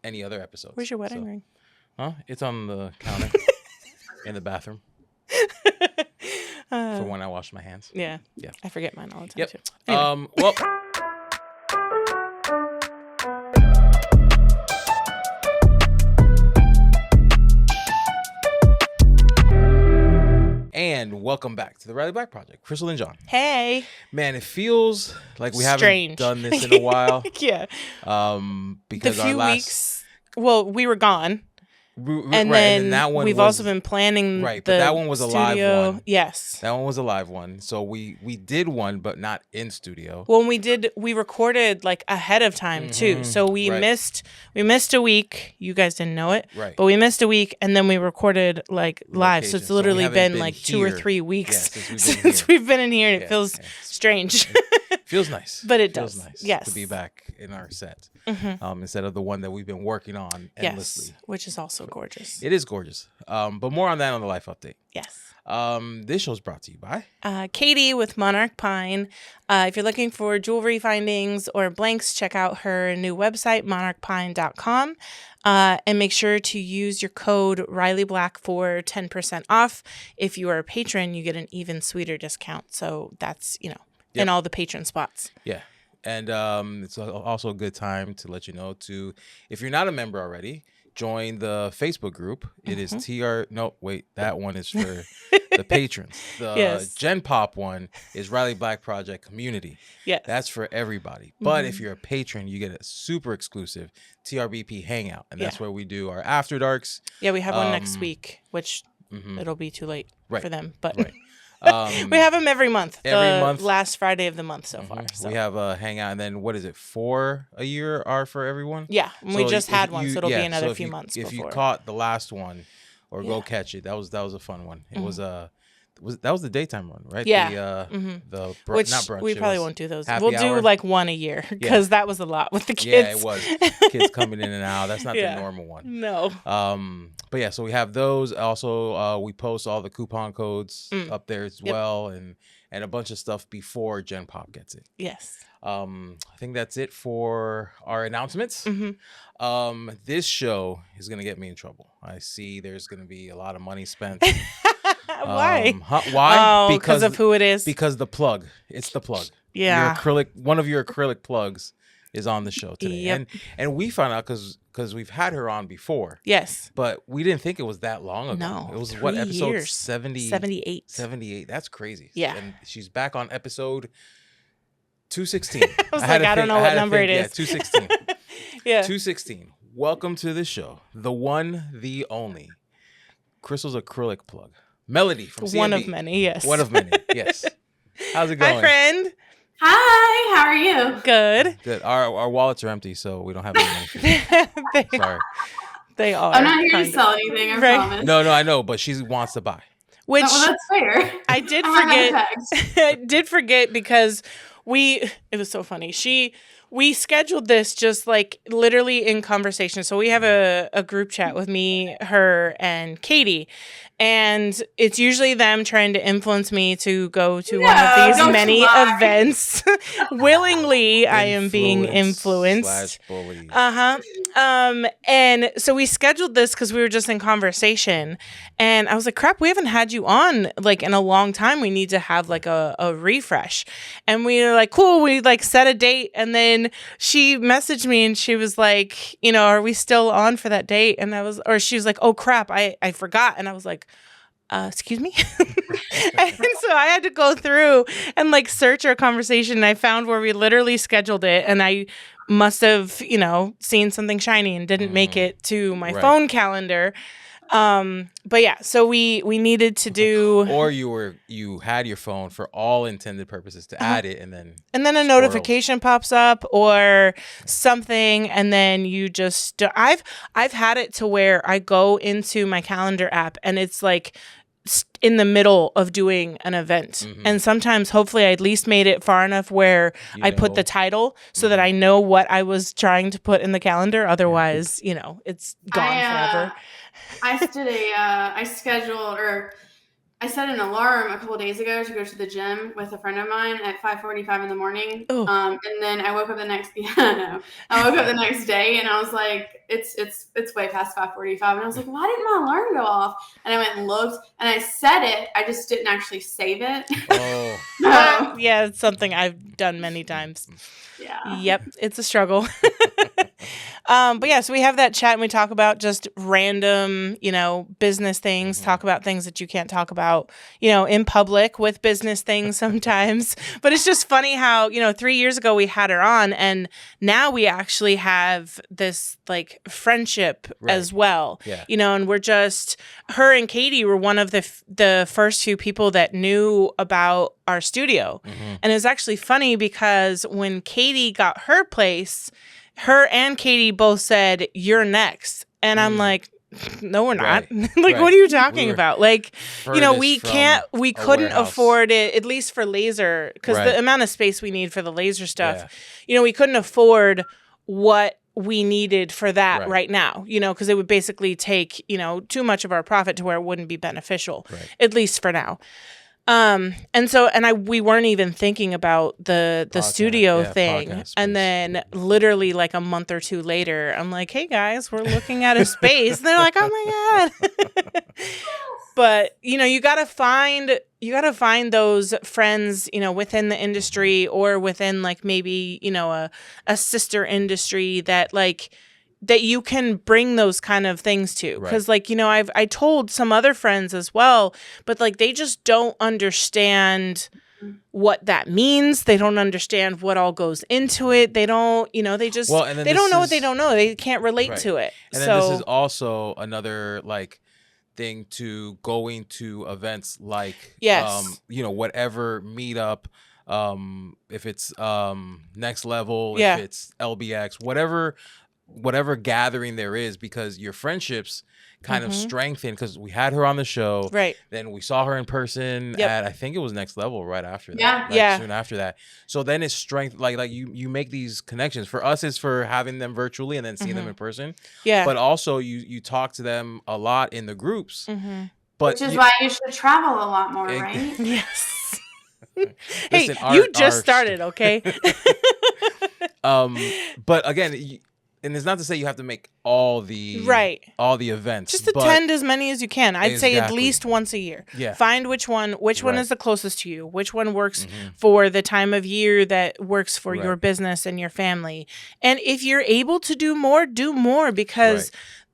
any other episodes. Where's your wedding ring? Huh? It's on the counter in the bathroom for when I wash my hands. Yeah. Yeah. I forget mine all the time Yep. too. Anyway. Well. And welcome back to the Riley Black Project. Crystal and John. Hey. Man, it feels like we Strange. haven't done this in a while. Yeah. Because the few weeks. Well, we were gone. And then that one we've also been planning. Right, but that one was studio. A live one. Yes. That one was a live one. So we did one, but not in studio. Well, we recorded like ahead of time too. So we missed a week. You guys didn't know it. Right. But we missed a week and then we recorded like live. So it's literally been like here. 2 or 3 weeks since we've been in here, and it feels strange. It feels nice. But it feels does. Nice yes. to be back in our set. Instead of the one that we've been working on endlessly. Yes, which is also gorgeous. It is gorgeous. But more on that on the Life Update. Yes. This show's brought to you by Katie with Monarch Pine. If you're looking for jewelry findings or blanks, check out her new website, monarchpine.com. And make sure to use your code RileyBlack for 10% off. If you are a patron, you get an even sweeter discount. So that's, in all the patron spots. Yeah. And it's also a good time to let you know if you're not a member already, join the Facebook group. It is that one is for the patrons. The Gen Pop one is Riley Black Project Community. Yes. That's for everybody. But if you're a patron, you get a super exclusive TRBP hangout. And that's where we do our After Darks. Yeah, we have one next week, which it'll be too late for them. But we have them every month. Last Friday of the month so far. So. We have a hangout, and then what is it? 4 a year are for everyone. Yeah, we just had one, so it'll be another few months. If you caught the last one, or go catch it, that was a fun one. It was that was the daytime one, right? Yeah. Which not brunch, we probably won't do those. We'll do like one a year because that was a lot with the kids. Yeah, it was. Kids coming in and out. That's not the normal one. No. But yeah, so we have those. Also, we post all the coupon codes up there as well, and a bunch of stuff before Gen Pop gets it. Yes. I think that's it for our announcements. This show is gonna get me in trouble. I see there's gonna be a lot of money spent. Why? Why? Because of who it is. Because the plug. It's the plug. Yeah. One of your acrylic plugs is on the show today. Yep. And we found out because we've had her on before. Yes. But we didn't think it was that long ago. No. It was what, episode years. 78? 78. That's crazy. Yeah. And she's back on episode 216. I don't know what number it is. Yeah, 216. Yeah. 216. Welcome to the show. The one, the only. Crystal's acrylic plug. Melody from CMB. One of many, yes. One of many, yes. How's it going? Hi, friend. Hi, how are you? Good. Good. Our wallets are empty, so we don't have any money for you. Sorry. They are. I'm not here to sell anything, I promise. No, I know, but she wants to buy. Which that's fair. I did forget. I did forget because it was so funny. We scheduled this just like literally in conversation. So we have a group chat with me, her, and Katie. And it's usually them trying to influence me to go to one of these many events. Willingly, I am being influenced. /bully. And so we scheduled this because we were just in conversation. And I was like, crap, we haven't had you on like in a long time. We need to have like a refresh. And we were like, cool. We like set a date. And then she messaged me and she was like, are we still on for that date? And she was like, oh crap, I forgot. And I was like, excuse me? And so I had to go through and like search our conversation, and I found where we literally scheduled it, and I must have, seen something shiny and didn't make it to my phone calendar. But yeah, so we needed to do, or you had your phone for all intended purposes to add it, and then a notification pops up or something, and then you just I've had it to where I go into my calendar app and it's like in the middle of doing an event. And sometimes hopefully I at least made it far enough where I put the title so that I know what I was trying to put in the calendar. Otherwise, it's gone forever. I scheduled, or I set an alarm a couple of days ago to go to the gym with a friend of mine at 5:45 in the morning. Oh. And then I woke up the next I woke up the next day and I was like, it's way past 5:45. And I was like, why didn't my alarm go off? And I went and looked and I set it. I just didn't actually save it. Oh. Yeah, it's something I've done many times. Yeah. Yep, it's a struggle. But yeah, so we have that chat and we talk about just random, business things, talk about things that you can't talk about, in public with business things sometimes. But it's just funny how, 3 years ago we had her on and now we actually have this like friendship as well, Yeah. And we're just, her and Katie were one of the first few people that knew about our studio. And it was actually funny because when Katie got her place, her and Katie both said, "You're next." And I'm like, no, we're not. What are you talking about? Like, we couldn't afford it, at least for laser, because the amount of space we need for the laser stuff, we couldn't afford what we needed for that right now, because it would basically take, too much of our profit to where it wouldn't be beneficial, at least for now. We weren't even thinking about the studio thing. And then literally like a month or two later, I'm like, hey guys, we're looking at a space. And they're like, oh my God. But, you gotta find those friends, within the industry or within like maybe, a sister industry that like, that you can bring those kind of things to. Because I told some other friends as well, but like they just don't understand what that means. They don't understand what all goes into it. They don't, they just, they don't know what they don't know. They can't relate to it. And then this is also another like thing to going to events like, whatever meetup, if it's Next Level, if it's LBX, whatever gathering there is, because your friendships kind of strengthen, because we had her on the show. Right. Then we saw her in person at, I think it was Next Level right after that. Soon after that. So then it's strength, like you make these connections. For us, it's for having them virtually and then seeing them in person. Yeah. But also you talk to them a lot in the groups. But which is why you should travel a lot more, right? Yes. Listen, hey, you just started, okay? But again, and it's not to say you have to make all the events. Just attend as many as you can. I'd say at least once a year. Yeah. Find which one is the closest to you, which one works for the time of year that works for your business and your family. And if you're able to do more because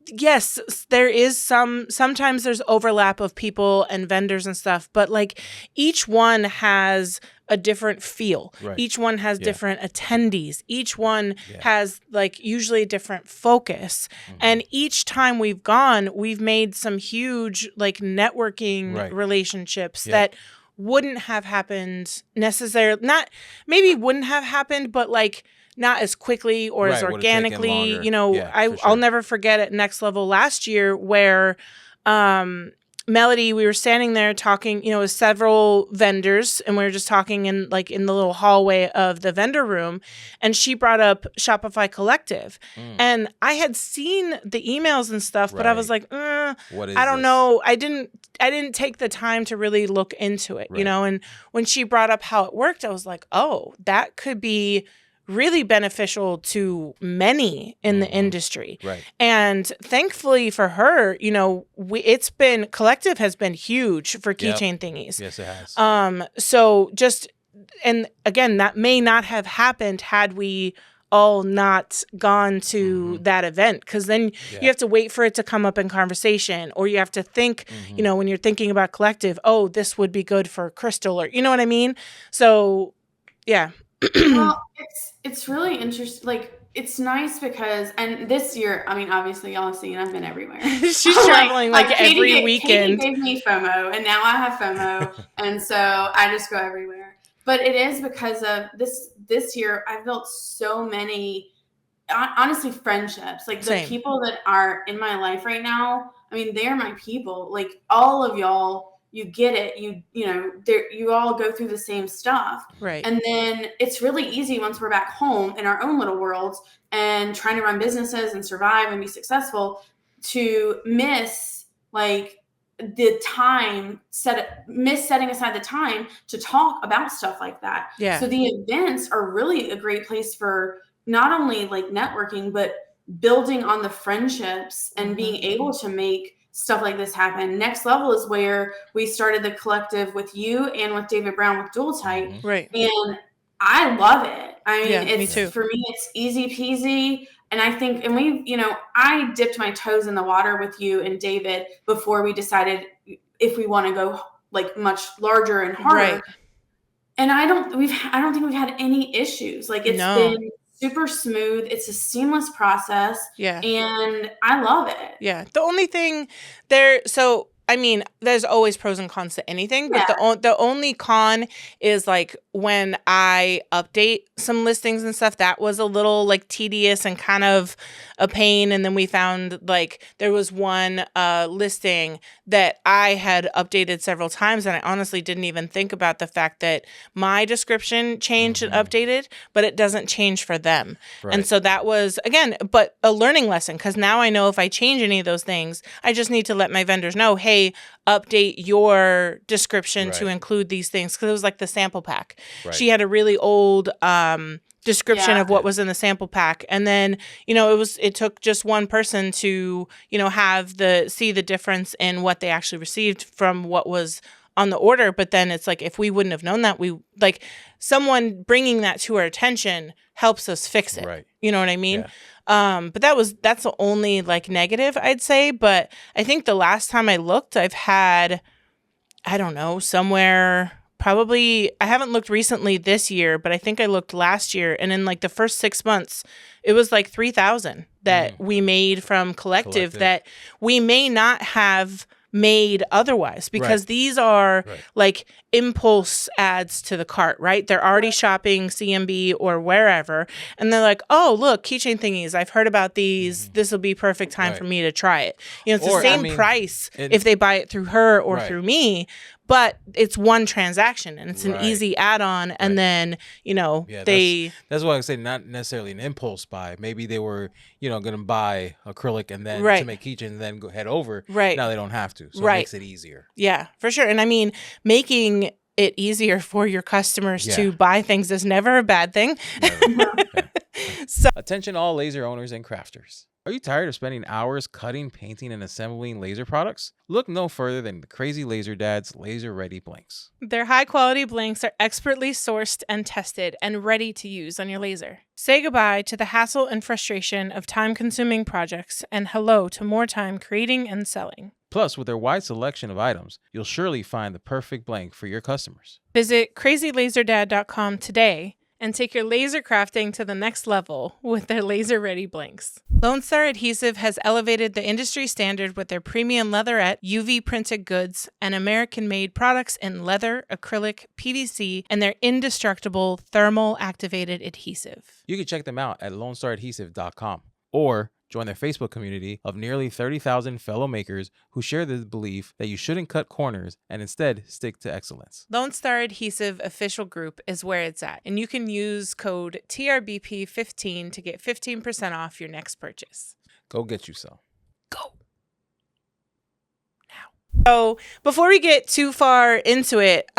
yes, there is sometimes there's overlap of people and vendors and stuff, but like each one has a different feel. Right. Each one has different attendees. Each one has like usually a different focus. And each time we've gone, we've made some huge like networking relationships that wouldn't have happened necessarily. Wouldn't have happened, but like not as quickly or as organically. I'll never forget at Next Level last year where Melody, we were standing there talking, with several vendors, and we were just talking in the little hallway of the vendor room, and she brought up Shopify Collective. And I had seen the emails and stuff, but I was like, I don't know. I didn't take the time to really look into it, and when she brought up how it worked, I was like, oh, that could be really beneficial to many in the industry. Right. And thankfully for her, Collective has been huge for keychain thingies. Yes, it has. So and again, that may not have happened had we all not gone to that event, because then you have to wait for it to come up in conversation, or you have to think, when you're thinking about Collective, oh, this would be good for Crystal, or you know what I mean? So, yeah. Well, it's really interesting. Like, it's nice because, and this year, I mean, obviously y'all have seen I've been everywhere. She's traveling every weekend. Katie gave me FOMO, and now I have FOMO, and so I just go everywhere. But it is because of this year, I've built so many, honestly, friendships. Like the people that are in my life right now, I mean, they're my people. Like all of y'all. You get it. You all go through the same stuff. Right. And then it's really easy once we're back home in our own little worlds and trying to run businesses and survive and be successful to miss like the time setting aside the time to talk about stuff like that. Yeah. So the events are really a great place for not only like networking, but building on the friendships and being able to make stuff like this happen. Next Level is where we started the collective with you and with David Brown with Dual Type. Right. And I love it. I mean, me too. For me, it's easy peasy. And I think, and we, I dipped my toes in the water with you and David before we decided if we want to go like much larger and harder. Right. And I don't think we've had any issues. Like it's been super smooth. It's a seamless process. Yeah. And I love it. Yeah. The only thing there, so I mean, there's always pros and cons to anything, but the only con is like when I update some listings and stuff, that was a little like tedious and kind of a pain. And then we found like there was one listing that I had updated several times, and I honestly didn't even think about the fact that my description changed and updated, but it doesn't change for them. Right. And so that was, again, but a learning lesson, because now I know if I change any of those things, I just need to let my vendors know, hey, update your description to include these things, because it was like the sample pack. Right. She had a really old description of what was in the sample pack, and then it took just one person to see the difference in what they actually received from what was on the order. But then it's like, if we wouldn't have known that, we like someone bringing that to our attention helps us fix it. Right. You know what I mean? Yeah. But that's the only like negative I'd say. But I think the last time I looked, I've had, I don't know, somewhere probably, I haven't looked recently this year, but I think I looked last year. And in like the first 6 months, it was like 3,000 that we made from collective that we may not have made otherwise, because these are like impulse adds to the cart, right? They're already shopping CMB or wherever, and they're like, oh, look, keychain thingies, I've heard about these. This will be perfect time for me to try it. It's the same price if they buy it through her or through me, but it's one transaction and it's an easy add-on. And then, that's why I say not necessarily an impulse buy. Maybe they were, going to buy acrylic and then to make keychain and then go head over. Right. Now they don't have to. So it makes it easier. Yeah, for sure. And I mean, making it easier for your customers to buy things is never a bad thing. So, attention all laser owners and crafters. Are you tired of spending hours cutting, painting, and assembling laser products? Look no further than the Crazy Laser Dad's Laser Ready Blanks. Their high-quality blanks are expertly sourced and tested and ready to use on your laser. Say goodbye to the hassle and frustration of time-consuming projects and hello to more time creating and selling. Plus, with their wide selection of items, you'll surely find the perfect blank for your customers. Visit crazylaserdad.com today and take your laser crafting to the next level with their Laser Ready Blanks. Lone Star Adhesive has elevated the industry standard with their premium leatherette, UV printed goods, and American-made products in leather, acrylic, PVC, and their indestructible thermal activated adhesive. You can check them out at lonestaradhesive.com or join their Facebook community of nearly 30,000 fellow makers who share the belief that you shouldn't cut corners and instead stick to excellence. Lone Star Adhesive official group is where it's at, and you can use code TRBP15 to get 15% off your next purchase. Go get you some. Go. So before we get too far into it,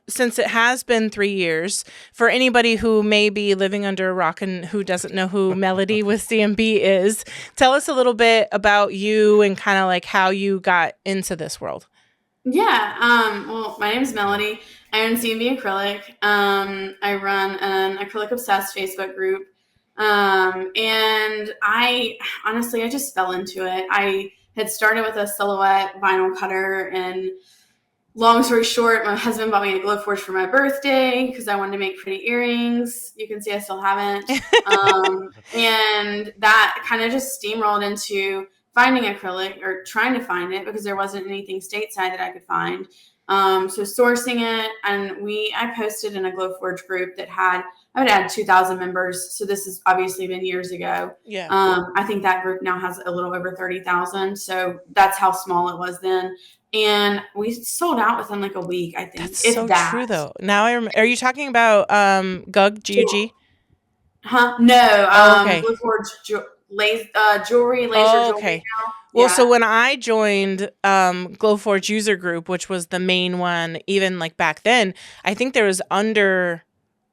since it has been 3 years, for anybody who may be living under a rock and who doesn't know who Melody with CMB is, tell us a little bit about you and kind of like how you got into this world. Yeah. Well, my name is Melody. I own CMB Acrylic. I run an Acrylic Obsessed Facebook group. And I just fell into it. I had started with a silhouette vinyl cutter, and long story short, my husband bought me a Glowforge for my birthday because I wanted to make pretty earrings. You can see I still haven't. And that kind of just steamrolled into finding acrylic, or trying to find it, because there wasn't anything stateside that I could find. So sourcing it, and I posted in a Glowforge group that I would add 2,000 members. So this has obviously been years ago. Yeah. I think that group now has a little over 30,000. So that's how small it was then. And we sold out within like a week, I think. That's so true, though. Now are you talking about GUG, G-U-G? Huh? No. Okay. Glowforge jewelry, laser jewelry. Okay. Well, so when I joined Glowforge user group, which was the main one, even like back then, I think there was under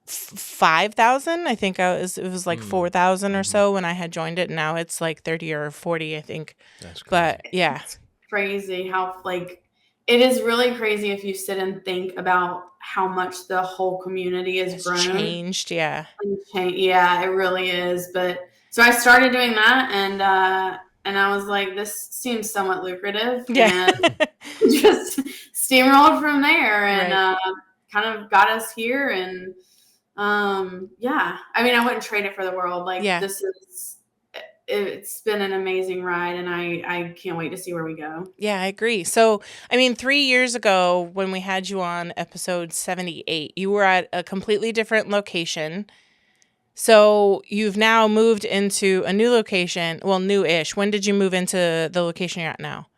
5,000. I think it was like 4,000 or so when I had joined it. And now it's like 30 or 40, I think. That's crazy. But yeah. It's crazy how like it is really crazy if you sit and think about how much the whole community has grown. Changed, yeah. Yeah, it really is. But so I started doing that, and I was like, this seems somewhat lucrative. Yeah. And just steamrolled from there and kind of got us here. And yeah, I mean, I wouldn't trade it for the world. Like it's been an amazing ride, and I can't wait to see where we go. Yeah, I agree. So, I mean, 3 years ago when we had you on episode 78, you were at a completely different location. So you've now moved into a new location, well, new-ish. When did you move into the location you're at now?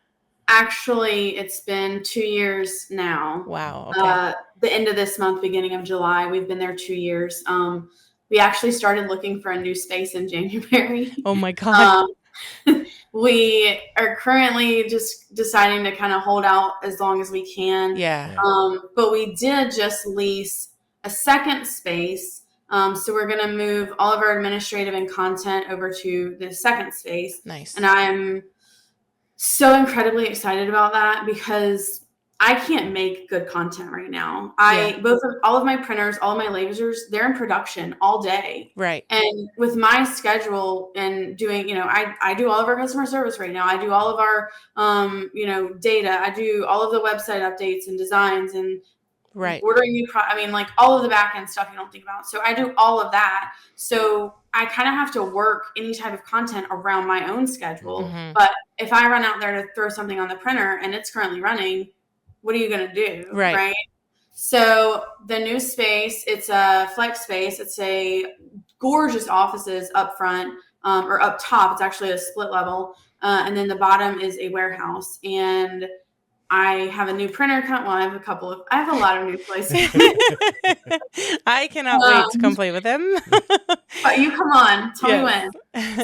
Actually, it's been 2 years now. Wow. Okay. The end of this month, beginning of July, we've been there 2 years. We actually started looking for a new space in January. Oh my God. We are currently just deciding to kind of hold out as long as we can. Yeah. But we did just lease a second space. So we're going to move all of our administrative and content over to the second space. Nice. And I'm so incredibly excited about that because I can't make good content right now. All of my printers, all of my lasers, they're in production all day. Right. And with my schedule and doing, I do all of our customer service right now. I do all of our, data. I do all of the website updates and designs and ordering new like all of the back end stuff you don't think about. So I do all of that. So I kind of have to work any type of content around my own schedule. Mm-hmm. But if I run out there to throw something on the printer and it's currently running, what are you going to do? Right. So the new space, it's a flex space. It's a gorgeous offices up front or up top. It's actually a split level. And then the bottom is a warehouse. And I have a new printer. I have a lot of new places. I cannot wait to come play with him. You come on. Tell me when.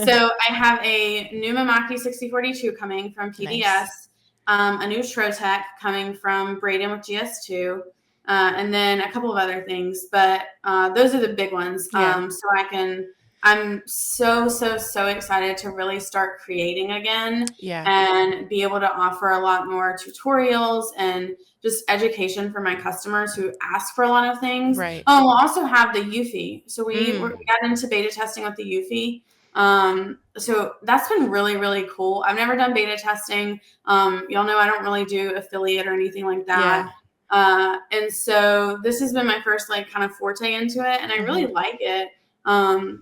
So I have a new Mamaki 6042 coming from PDS. Nice. A new Trotec coming from Braden with GS2, and then a couple of other things. But those are the big ones. Yeah. I'm so excited to really start creating again. Yeah. And be able to offer a lot more tutorials and just education for my customers who ask for a lot of things. Right. We'll also have the Eufy. So we got into beta testing with the Eufy. So that's been really, really cool. I've never done beta testing. Y'all know I don't really do affiliate or anything like that. Yeah. And so this has been my first kind of forte into it, and I really like it.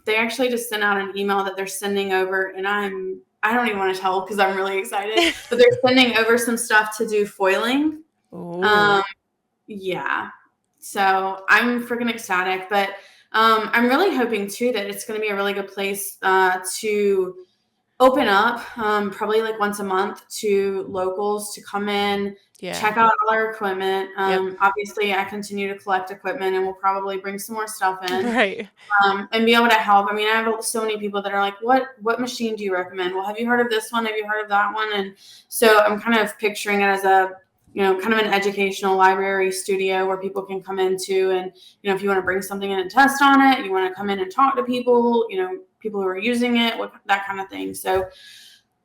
They actually just sent out an email that they're sending over, and I don't even want to tell because I'm really excited, but they're sending over some stuff to do foiling. Yeah. So I'm freaking ecstatic, but I'm really hoping too that it's going to be a really good place to open up probably once a month to locals to come in, check out all our equipment. Obviously, I continue to collect equipment and we'll probably bring some more stuff in. Right. And be able to help. I mean, I have so many people that are like, what machine do you recommend? Well, have you heard of this one? Have you heard of that one? And so I'm kind of picturing it as a kind of an educational library studio where people can come into and, if you want to bring something in and test on it, you want to come in and talk to people, people who are using it, that kind of thing. So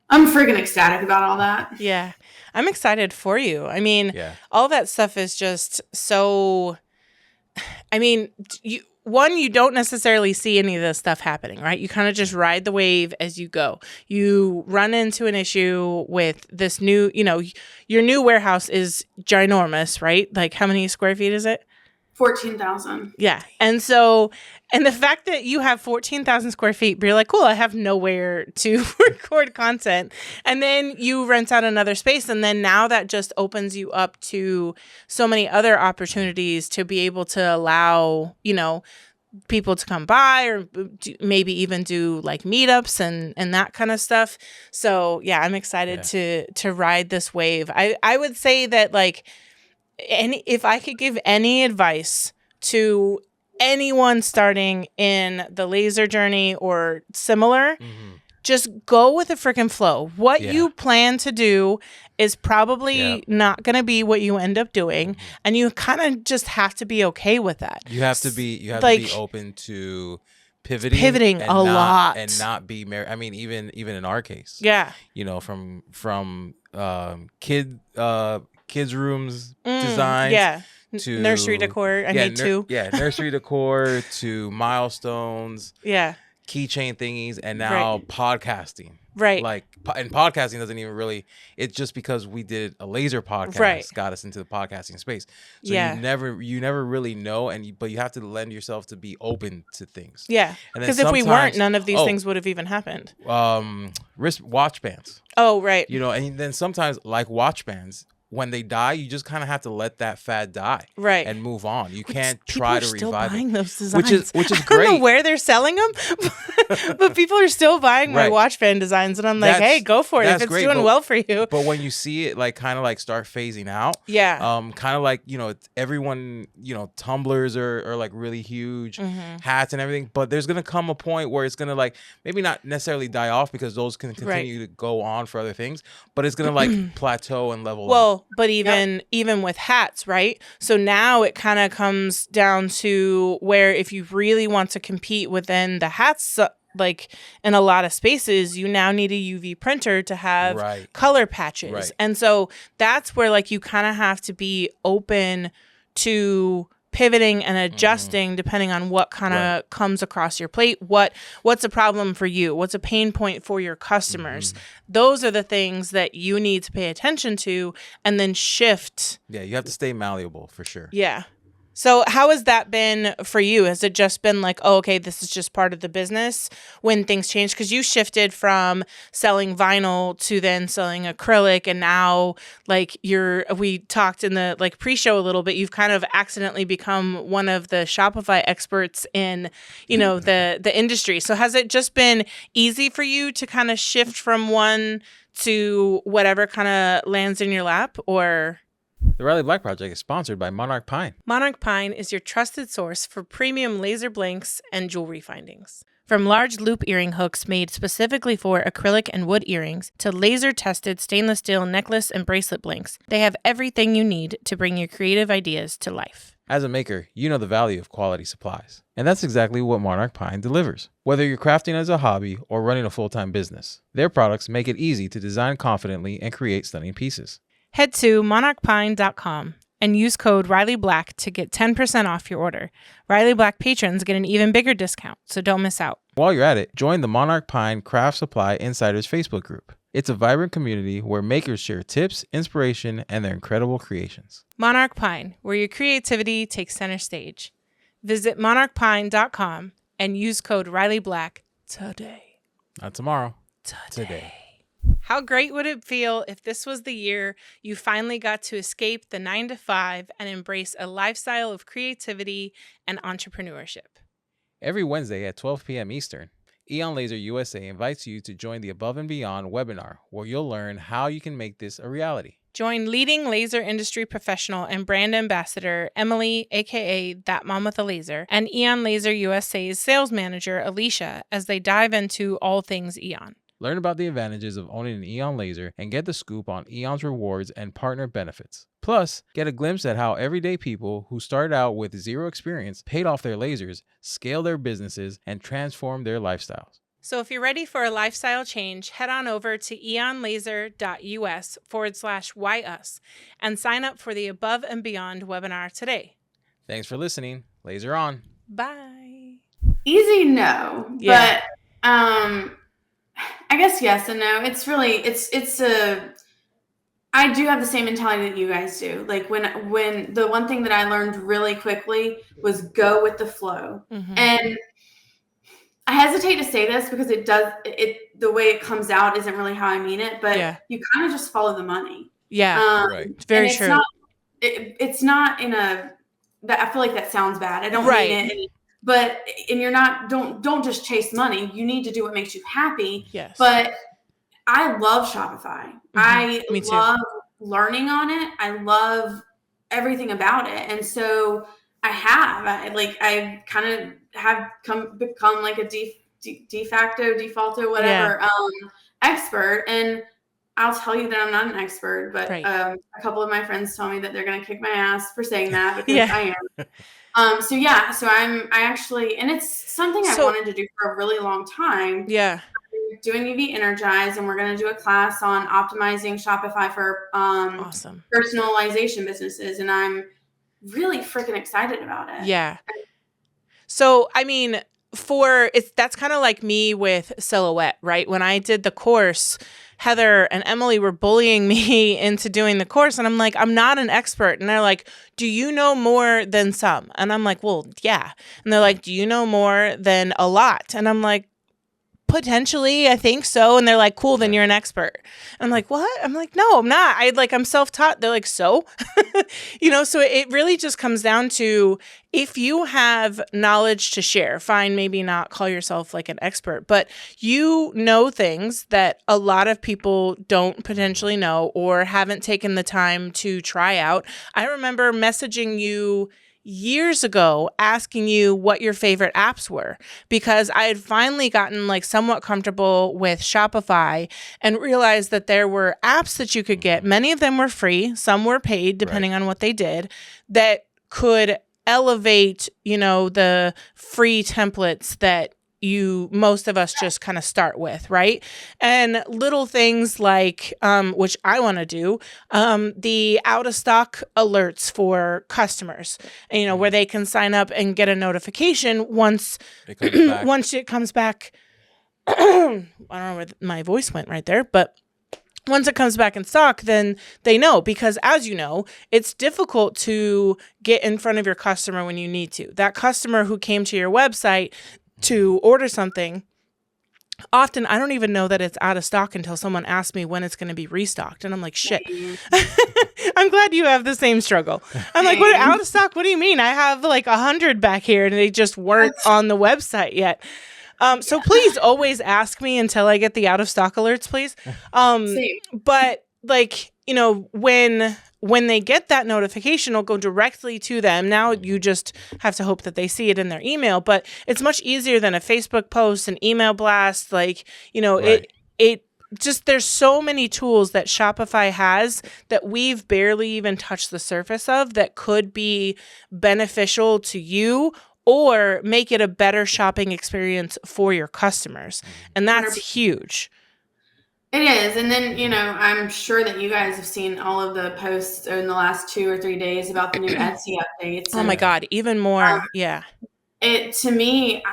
I'm freaking ecstatic about all that. Yeah. I'm excited for you. I mean, all that stuff is just so, I mean, you don't necessarily see any of this stuff happening, right? You kind of just ride the wave as you go. You run into an issue with this new, your new warehouse is ginormous, right? Like how many square feet is it? 14,000. Yeah. And the fact that you have 14,000 square feet, but you're like, cool, I have nowhere to record content. And then you rent out another space. And then now that just opens you up to so many other opportunities to be able to allow, people to come by or maybe even do meetups and that kind of stuff. So yeah, I'm excited to ride this wave. I would say that if I could give any advice to anyone starting in the laser journey or similar, just go with the freaking flow. What you plan to do is probably not going to be what you end up doing. And you kind of just have to be okay with that. You have to be open to pivoting a lot and not be married. I mean, even in our case, from kids rooms designs to nursery decor. I made two. Nursery decor to milestones. Keychain thingies, and now podcasting. Like, and podcasting doesn't even really, it's just because we did a laser podcast got us into the podcasting space. So you never really know, but you have to lend yourself to be open to things. Because if we weren't, none of these things would have even happened. Wrist watch bands. Oh, right. And then sometimes, like watch bands, when they die, you just kind of have to let that fad die, and move on. You can't try to revive still buying it, those designs. which is I great. don't know where they're selling them, but people are still buying my watch band designs, and I'm like, hey, go for it if it's doing well for you. But when you see it kind of start phasing out, kind of like everyone, tumblers are like really huge, hats and everything. But there's gonna come a point where it's gonna maybe not necessarily die off, because those can continue to go on for other things, but it's gonna plateau and level out. But even with hats, right? So now it kind of comes down to where if you really want to compete within the hats, in a lot of spaces, you now need a UV printer to have color patches. And so that's where you kind of have to be open to pivoting and adjusting depending on what kind of comes across your plate. What's a problem for you? What's a pain point for your customers? Those are the things that you need to pay attention to and then shift. Yeah, you have to stay malleable for sure. Yeah. So how has that been for you? Has it just been okay, this is just part of the business when things change? Because you shifted from selling vinyl to then selling acrylic, and now we talked in the pre-show a little bit, you've kind of accidentally become one of the Shopify experts in, the industry. So has it just been easy for you to kind of shift from one to whatever kind of lands in your lap, or? The Riley Black Project is sponsored by Monarch Pine. Monarch Pine is your trusted source for premium laser blanks and jewelry findings. From large loop earring hooks made specifically for acrylic and wood earrings to laser-tested stainless steel necklace and bracelet blanks, they have everything you need to bring your creative ideas to life. As a maker, you know the value of quality supplies. And that's exactly what Monarch Pine delivers. Whether you're crafting as a hobby or running a full-time business, their products make it easy to design confidently and create stunning pieces. Head to monarchpine.com and use code RileyBlack to get 10% off your order. Riley Black patrons get an even bigger discount, so don't miss out. While you're at it, join the Monarch Pine Craft Supply Insiders Facebook group. It's a vibrant community where makers share tips, inspiration, and their incredible creations. Monarch Pine, where your creativity takes center stage. Visit monarchpine.com and use code RileyBlack today. Not tomorrow. Today. How great would it feel if this was the year you finally got to escape the 9-to-5 and embrace a lifestyle of creativity and entrepreneurship? Every Wednesday at 12 p.m. Eastern, Eon Laser USA invites you to join the Above and Beyond webinar, where you'll learn how you can make this a reality. Join leading laser industry professional and brand ambassador Emily, aka That Mom with a Laser, and Eon Laser USA's sales manager Alicia as they dive into all things Eon. Learn about the advantages of owning an Eon laser and get the scoop on Eon's rewards and partner benefits. Plus, get a glimpse at how everyday people who started out with zero experience paid off their lasers, scaled their businesses, and transformed their lifestyles. So if you're ready for a lifestyle change, head on over to eonlaser.us/whyus and sign up for the Above and Beyond webinar today. Thanks for listening. Laser on. Bye. Easy no. Yeah. But I guess yes and no. It's really I do have the same mentality that you guys do. When the one thing that I learned really quickly was go with the flow. And I hesitate to say this because the way it comes out isn't really how I mean it, but you kind of just follow the money. Yeah. Right. It's very true. It's not in a that I feel like that sounds bad. I don't mean it. Don't just chase money. You need to do what makes you happy. Yes. But I love Shopify. I love learning on it. I love everything about it. And so I kind of have become like a de facto, defaulto, whatever, expert. And I'll tell you that I'm not an expert, but a couple of my friends tell me that they're going to kick my ass for saying that because I am. So I actually, and it's something I wanted to do for a really long time. Yeah. I'm doing UV Energize, and we're going to do a class on optimizing Shopify for awesome personalization businesses. And I'm really freaking excited about it. Yeah. So, I mean, that's kind of like me with Silhouette, right? When I did the course, Heather and Emily were bullying me into doing the course. And I'm like, I'm not an expert. And they're like, do you know more than some? And I'm like, well, yeah. And they're like, do you know more than a lot? And I'm like, potentially, I think so. And they're like, cool, then you're an expert. I'm like, what? I'm like, no, I'm not. I'm self-taught. They're like, so, so it really just comes down to, if you have knowledge to share, fine, maybe not call yourself like an expert, but you know things that a lot of people don't potentially know or haven't taken the time to try out. I remember messaging you years ago asking you what your favorite apps were, because I had finally gotten like somewhat comfortable with Shopify and realized that there were apps that you could get. Many of them were free, some were paid depending on what they did, that could elevate, the free templates that most of us just kind of start with, right? And little things like, which I want to do, the out of stock alerts for customers, where they can sign up and get a notification once it comes back. I don't know where my voice went right there, but once it comes back in stock, then they know, because as you know, it's difficult to get in front of your customer when you need to. That customer who came to your website to order something, often I don't even know that it's out of stock until someone asks me when it's going to be restocked. And I'm like, shit. I'm glad you have the same struggle. I'm like, what, out of stock? What do you mean? I have like 100 back here and they just weren't on the website yet. So please always ask me until I get the out of stock alerts, please. But like, when they get that notification, it'll go directly to them. Now you just have to hope that they see it in their email, but it's much easier than a Facebook post, an email blast. Like, it just, there's so many tools that Shopify has that we've barely even touched the surface of that could be beneficial to you or make it a better shopping experience for your customers. And that's huge. It is. And then, I'm sure that you guys have seen all of the posts in the last 2 or 3 days about the new Etsy updates. Oh my God, even more. Yeah. To me,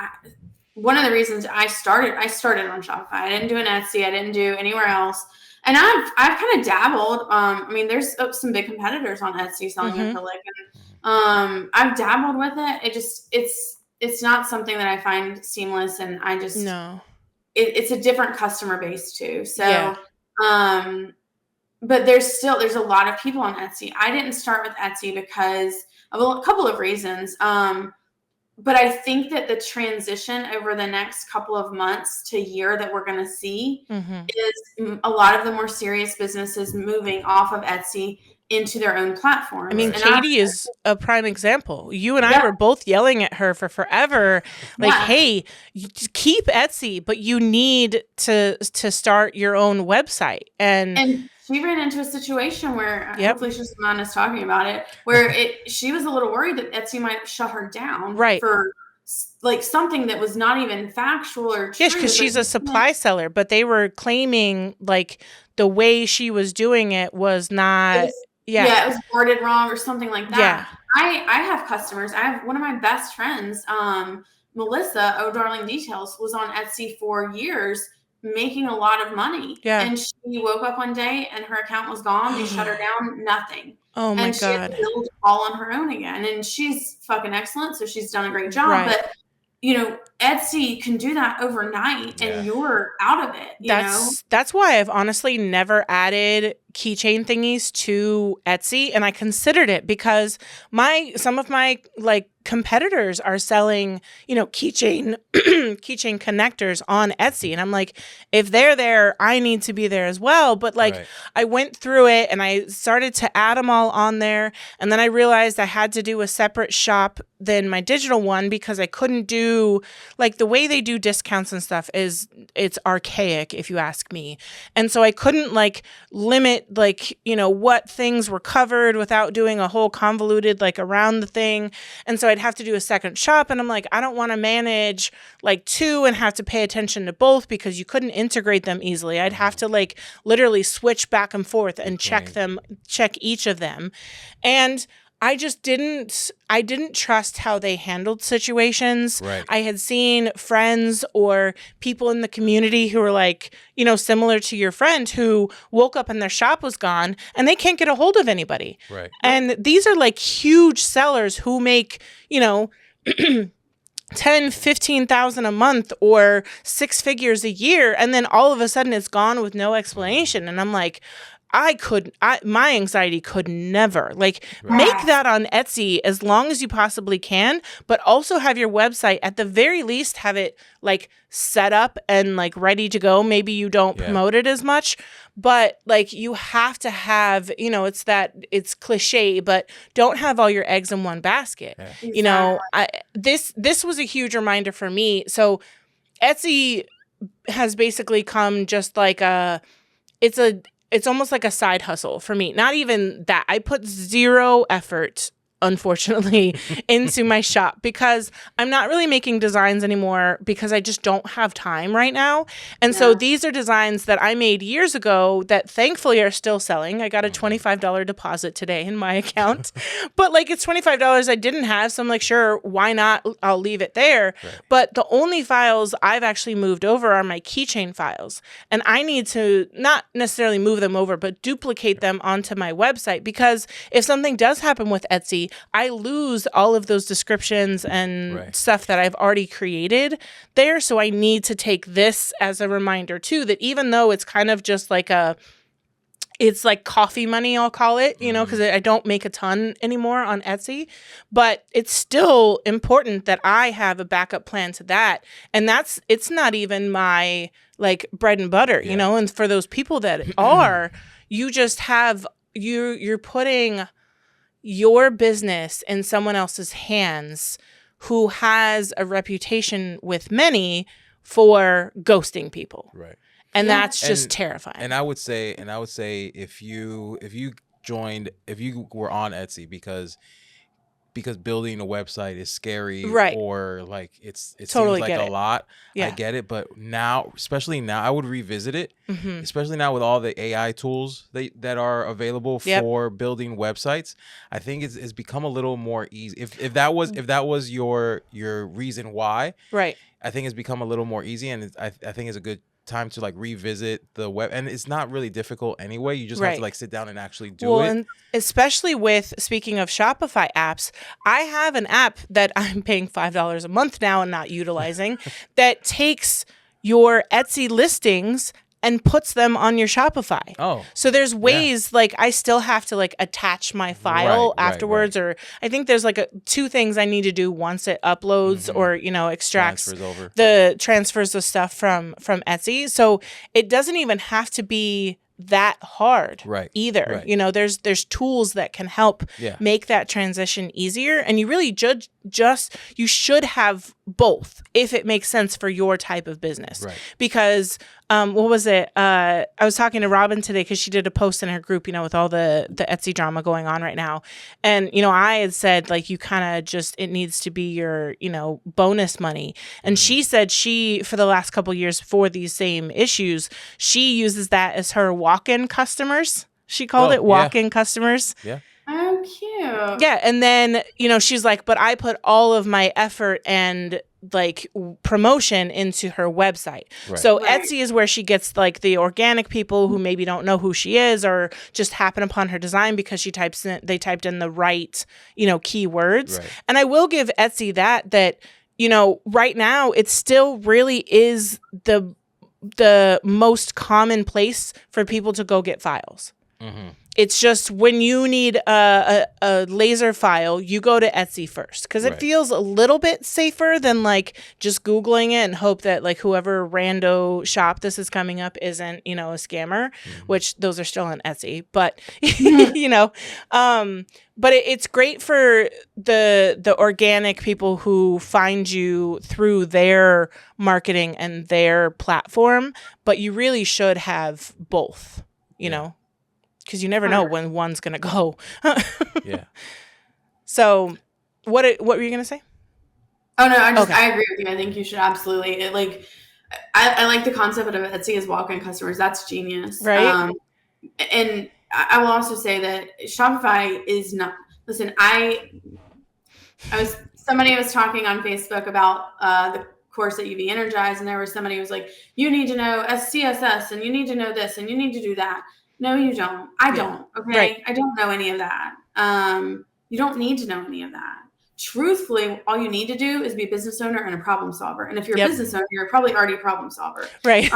one of the reasons I started on Shopify. I didn't do an Etsy. I didn't do anywhere else. And I've kind of dabbled. There's some big competitors on Etsy selling acrylic, and I've dabbled with it. It's not something that I find seamless, and I just no. It's a different customer base too. So, but there's a lot of people on Etsy. I didn't start with Etsy because of a couple of reasons. But I think that the transition over the next couple of months to year that we're going to see is a lot of the more serious businesses moving off of Etsy into their own platforms. I mean, Katie is a prime example. You and I were both yelling at her for forever. Like, hey, you keep Etsy, but you need to start your own website. And she ran into a situation where, hopefully she's not us talking about it, where she was a little worried that Etsy might shut her down for like something that was not even factual or true. Yes, because she's a supply seller, but they were claiming like the way she was doing it was not... it was worded wrong or something like that. Yeah. I have customers. I have one of my best friends, Melissa, Oh Darling Details, was on Etsy for years, making a lot of money. Yeah. And she woke up one day and her account was gone. They shut her down, nothing. Oh my God. And she had to build all on her own again. And she's fucking excellent, so she's done a great job. Right. But Etsy can do that overnight and you're out of it. That's why I've honestly never added keychain thingies to Etsy, and I considered it because some of my like competitors are selling, keychain keychain connectors on Etsy. And I'm like, if they're there, I need to be there as well. But like, I went through it and I started to add them all on there. And then I realized I had to do a separate shop than my digital one because I couldn't do, like, the way they do discounts and stuff it's archaic, if you ask me. And so I couldn't like limit like, what things were covered without doing a whole convoluted like around the thing. And so I'd have to do a second shop. And I'm like, I don't want to manage like two and have to pay attention to both because you couldn't integrate them easily. I'd have to like literally switch back and forth and check each of them. And I just didn't trust how they handled situations. Right. I had seen friends or people in the community who were like, similar to your friend who woke up and their shop was gone and they can't get a hold of anybody. Right. And these are like huge sellers who make, 10, 15,000 a month or 6 figures a year. And then all of a sudden it's gone with no explanation. And I'm like, my anxiety could never make that on Etsy as long as you possibly can, but also have your website at the very least, have it like set up and like ready to go. Maybe you don't promote it as much, but like you have to have, it's cliche, but don't have all your eggs in one basket. Yeah. This was a huge reminder for me. So Etsy has basically come just like it's almost like a side hustle for me. Not even that. I put zero effort, unfortunately, into my shop because I'm not really making designs anymore because I just don't have time right now. And so these are designs that I made years ago that thankfully are still selling. I got a $25 deposit today in my account, but like it's $25 I didn't have. So I'm like, sure, why not? I'll leave it there. Right. But the only files I've actually moved over are my keychain files. And I need to not necessarily move them over, but duplicate them onto my website because if something does happen with Etsy, I lose all of those descriptions and stuff that I've already created there. So I need to take this as a reminder too, that even though it's kind of just like it's like coffee money, I'll call it, because I don't make a ton anymore on Etsy, but it's still important that I have a backup plan to that. And it's not even my like bread and butter, and for those people that are, you just have, you're putting your business in someone else's hands who has a reputation with many for ghosting people. Right. And that's just terrifying. And I would say if you were on Etsy because building a website is scary, or like it totally seems like a lot. Yeah. I get it, but now, especially now, I would revisit it. Especially now with all the AI tools that are available for building websites. I think it's become a little more easy. If that was your reason why, right? I think it's become a little more easy, and I think it's a good time to like revisit the web, and it's not really difficult anyway. You just have to like sit down and actually do it. And especially with, speaking of Shopify apps, I have an app that I'm paying $5 a month now and not utilizing that takes your Etsy listings and puts them on your Shopify. Oh. So there's ways like I still have to like attach my file afterwards, or I think there's like 2 things I need to do once it uploads or extracts transfers the stuff from Etsy. So it doesn't even have to be that hard either. There's tools that can help make that transition easier, and you really you should have both if it makes sense for your type of business. Because what was it? I was talking to Robin today because she did a post in her group, with all the Etsy drama going on right now. And, I had said, like, you kind of it needs to be your, bonus money. And she said for the last couple of years for these same issues, she uses that as her walk-in customers. She called it walk-in customers. Yeah. Oh, cute. Yeah. And then, she's like, but I put all of my effort and like promotion into her website. So Etsy is where she gets like the organic people who maybe don't know who she is or just happen upon her design because they typed in the right, keywords. And I will give Etsy that, right now it still really is the most common place for people to go get files. It's just when you need a laser file, you go to Etsy first because it feels a little bit safer than like just Googling it and hope that like whoever rando shop this is coming up isn't, a scammer, which those are still on Etsy. But, but it's great for the organic people who find you through their marketing and their platform. But you really should have both, you know. Because you never know when one's going to go. Yeah. So what were you going to say? Oh, no, I agree with you. I think you should absolutely. I like the concept of Etsy as walk-in customers. That's genius. Right. And I will also say that Shopify is not, listen, somebody was talking on Facebook about the course at UV Energize, and there was somebody who was like, you need to know CSS, and you need to know this, and you need to do that. No, you don't. I don't. Okay. Right. I don't know any of that. You don't need to know any of that. Truthfully, all you need to do is be a business owner and a problem solver. And if you're a business owner, you're probably already a problem solver. Right.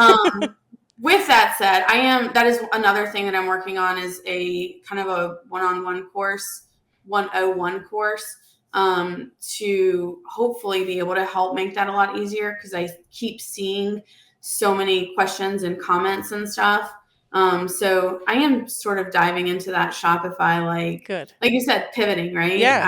With that said, that is another thing that I'm working on is a kind of a one-on-one course, 101 course, to hopefully be able to help make that a lot easier. Cause I keep seeing so many questions and comments and stuff. So I am sort of diving into that Shopify, good, like you said, pivoting, right? Yeah.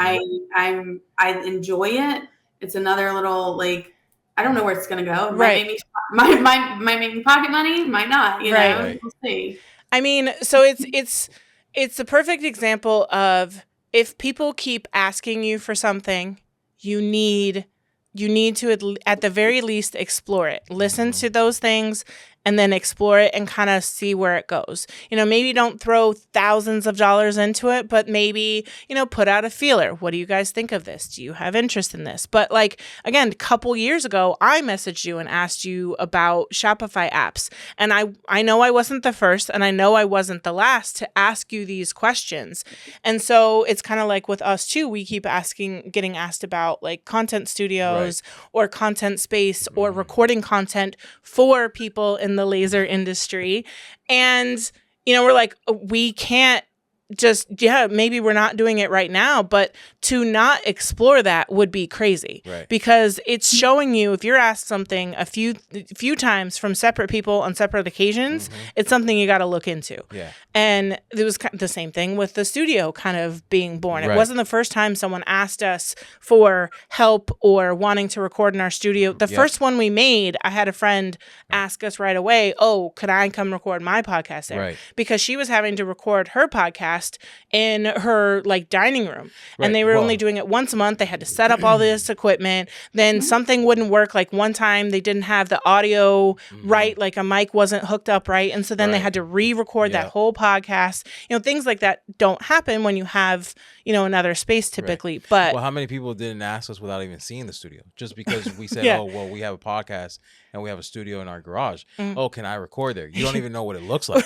I enjoy it. It's another little, I don't know where it's going to go. It right. might make me pocket money, might not, you know, Right. We'll see. I mean, so it's a perfect example of if people keep asking you for something, you need to at the very least explore it, listen to those things, and then explore it and kind of see where it goes. Maybe don't throw thousands of dollars into it, but maybe, put out a feeler. What do you guys think of this? Do you have interest in this? But again, a couple years ago, I messaged you and asked you about Shopify apps. And I know I wasn't the first, and I know I wasn't the last to ask you these questions. And so it's kind of like with us too, we keep getting asked about content studios or content space or recording content for people in the laser industry. And, we're like, we can't just, maybe we're not doing it right now, but to not explore that would be crazy. Right. Because it's showing you, if you're asked something a few times from separate people on separate occasions, it's something you got to look into. Yeah. And it was the same thing with the studio kind of being born. Right. It wasn't the first time someone asked us for help or wanting to record in our studio. The first one we made, I had a friend ask us right away, oh, could I come record my podcast there? Right. Because she was having to record her podcast in her dining room. Right. And they were only doing it once a month. They had to set up all this equipment. Then something wouldn't work. One time they didn't have the audio right, a mic wasn't hooked up right. And so then they had to re-record that whole podcast. Things like that don't happen when you have, another space typically. Right. But how many people didn't ask us without even seeing the studio? Just because we said, we have a podcast and we have a studio in our garage. Oh, can I record there? You don't even know what it looks like.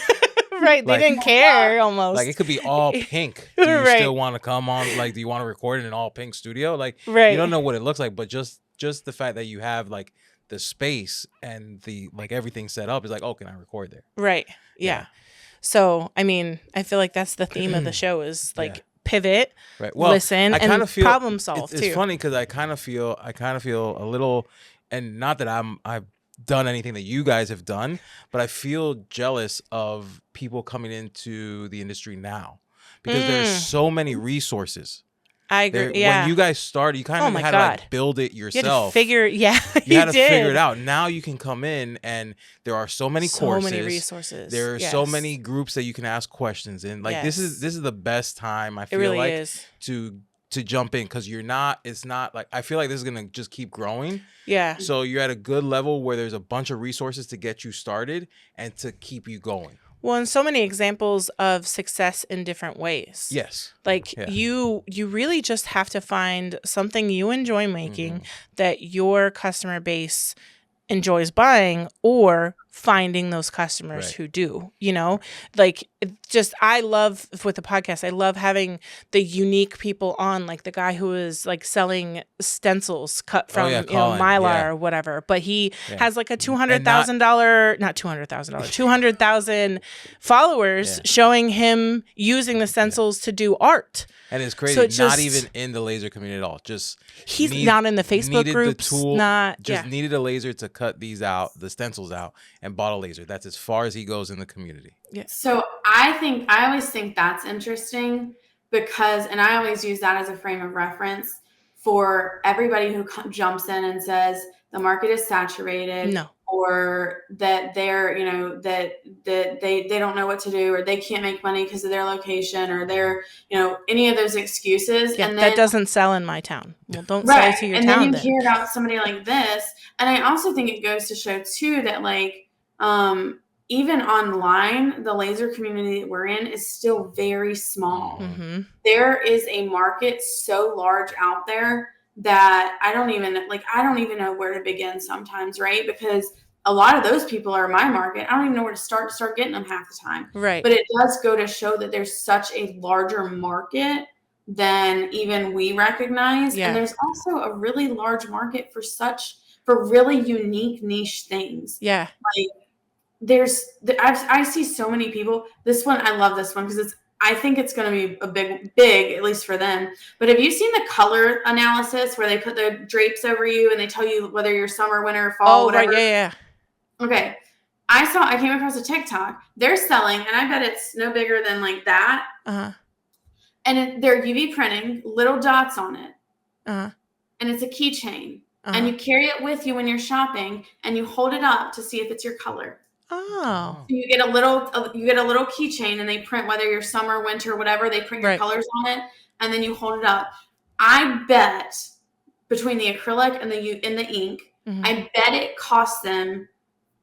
Right, they didn't care almost. It could be all pink. Do you still want to come on? Do you want to record in an all pink studio? You don't know what it looks like, but just the fact that you have the space and the everything set up is oh, can I record there? Right. Yeah. So I mean, I feel like that's the theme of the show is pivot, listen, and problem solve too. It's funny because I kind of feel a little, and not that I've done anything that you guys have done, but I feel jealous of people coming into the industry now because there's so many resources. I agree. When you guys started, you kind of had to build it yourself. You had to figure, you had to figure it out. Now you can come in and there are so many courses, so many resources. There are so many groups that you can ask questions in. This is the best time I feel is. to jump in because it's not I feel like this is gonna just keep growing. Yeah. So you're at a good level where there's a bunch of resources to get you started and to keep you going. Well, and so many examples of success in different ways. Yes. You really just have to find something you enjoy making that your customer base enjoys buying, or finding those customers who do, like I love with the podcast, I love having the unique people on, like the guy who is like selling stencils cut from, Mylar or whatever, but he has like a $200,000 followers showing him using the stencils to do art. And it's crazy, so not even in the laser community at all. Just he's not in the Facebook groups. The tool, needed a laser to cut these out, the stencils out, and bought a laser. That's as far as he goes in the community. Yeah. So I always think that's interesting because, and I always use that as a frame of reference for everybody who jumps in and says the market is saturated. No. Or that they're, that they don't know what to do, or they can't make money because of their location, or they're, any of those excuses. Yeah, and then, that doesn't sell in my town. Well, don't sell it to your town. And then you hear about somebody like this. And I also think it goes to show too that like, even online, the laser community that we're in is still very small. Mm-hmm. There is a market so large out there that I don't even know where to begin sometimes, right? Because a lot of those people are my market. I don't even know where to start getting them half the time. Right. But it does go to show that there's such a larger market than even we recognize. Yeah. And there's also a really large market for really unique niche things. Yeah. Like I see so many people. This one, I love this one because I think it's going to be a big, at least for them. But have you seen the color analysis where they put the drapes over you and they tell you whether you're summer, winter, fall, whatever? Right, yeah. Okay. I came across a TikTok. They're selling, and I bet it's no bigger than like that. Uh-huh. And they're UV printing little dots on it. Uh-huh. And it's a keychain. Uh-huh. And you carry it with you when you're shopping, and you hold it up to see if it's your color. Oh. So you get a little keychain, and they print whether you're summer, winter, whatever. They print your colors on it, and then you hold it up. I bet between the acrylic and the ink, mm-hmm. I bet it costs them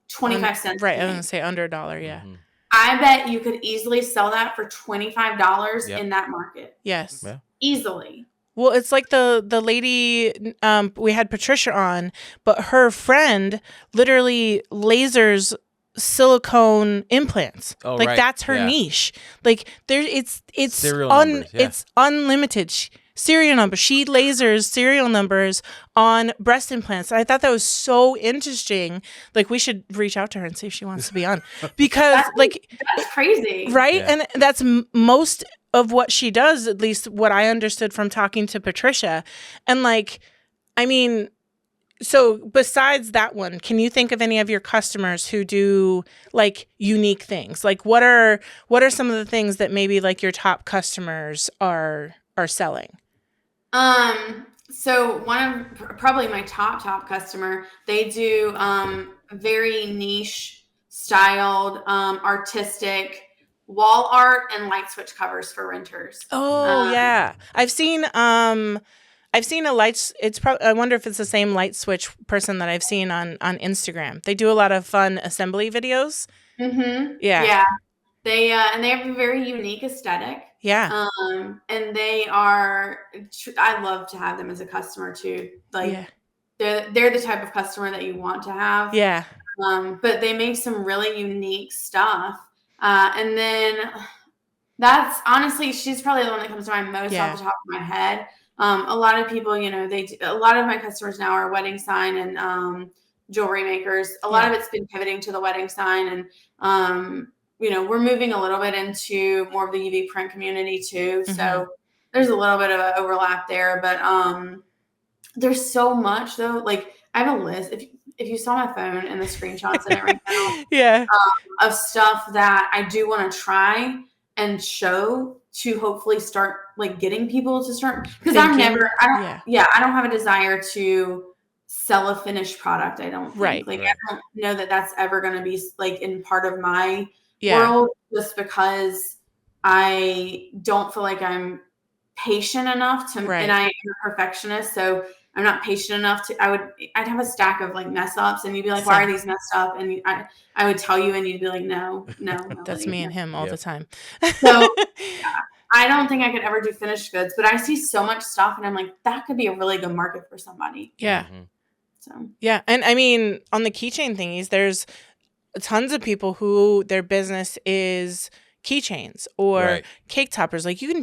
25 cents. Right, I was gonna say under $1. Yeah. Mm-hmm. I bet you could easily sell that for $25 in that market. Yes. Yeah. Easily. Well, it's like the lady we had Patricia on, but her friend literally lasers silicone implants. That's her niche. Like it's it's unlimited. Serial number. She lasers serial numbers on breast implants. And I thought that was so interesting. Like we should reach out to her and see if she wants to be on because that's crazy, right? Yeah. And that's most of what she does, at least what I understood from talking to Patricia. And so besides that one, can you think of any of your customers who do like unique things? Like what are some of the things that maybe like your top customers are selling? So one of probably my top customer, they do very niche styled, artistic wall art and light switch covers for renters. Oh yeah. I've seen a light. It's probably. I wonder if it's the same light switch person that I've seen on Instagram. They do a lot of fun assembly videos. Mm-hmm. Yeah. Yeah. They and they have a very unique aesthetic. Yeah. And they are. I love to have them as a customer too. They're the type of customer that you want to have. Yeah. But they make some really unique stuff. And then that's honestly, she's probably the one that comes to mind most off the top of my head. A lot of people, a lot of my customers now are wedding sign and jewelry makers. A lot of it's been pivoting to the wedding sign, and we're moving a little bit into more of the UV print community too. Mm-hmm. So there's a little bit of an overlap there, but there's so much though. Like I have a list. If you saw my phone and the screenshots in it right now, of stuff that I do want to try and show to hopefully start like getting people to start, because I don't have a desire to sell a finished product. I don't think. I don't know that that's ever going to be like in part of my world, just because I don't feel like I'm patient enough to, and I am a perfectionist. So I'm not patient enough to, I'd have a stack of like mess ups and you'd be like, why are these messed up? And I would tell you and you'd be like, no. That's me and him all the time. So I don't think I could ever do finished goods, but I see so much stuff and I'm like, that could be a really good market for somebody. Yeah. Mm-hmm. So, yeah. And I mean, on the keychain thingies, there's tons of people who their business is keychains or cake toppers. Like you can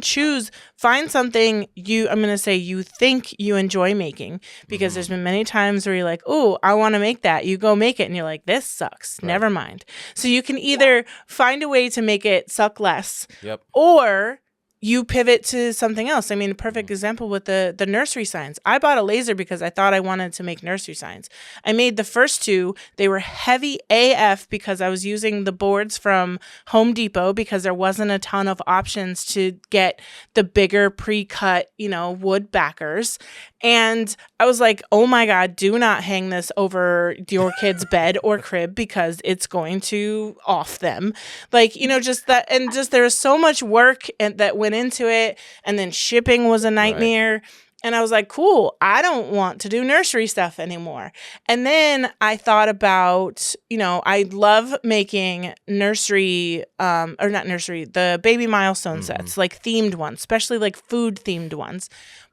find something you think you enjoy making, because there's been many times where you're like, oh, I want to make that. You go make it and you're like, this sucks. Never mind. So you can either find a way to make it suck less, or you pivot to something else. I mean, a perfect example with the nursery signs. I bought a laser because I thought I wanted to make nursery signs. I made the first two. They were heavy AF because I was using the boards from Home Depot because there wasn't a ton of options to get the bigger pre-cut, wood backers. And I was like, oh my God, do not hang this over your kid's bed or crib because it's going to off them. Like, just that. And just there was so much work that went into it. And then shipping was a nightmare. Right. And I was like, cool, I don't want to do nursery stuff anymore. And then I thought about, I love making nursery, the baby milestone sets, like themed ones, especially like food themed ones.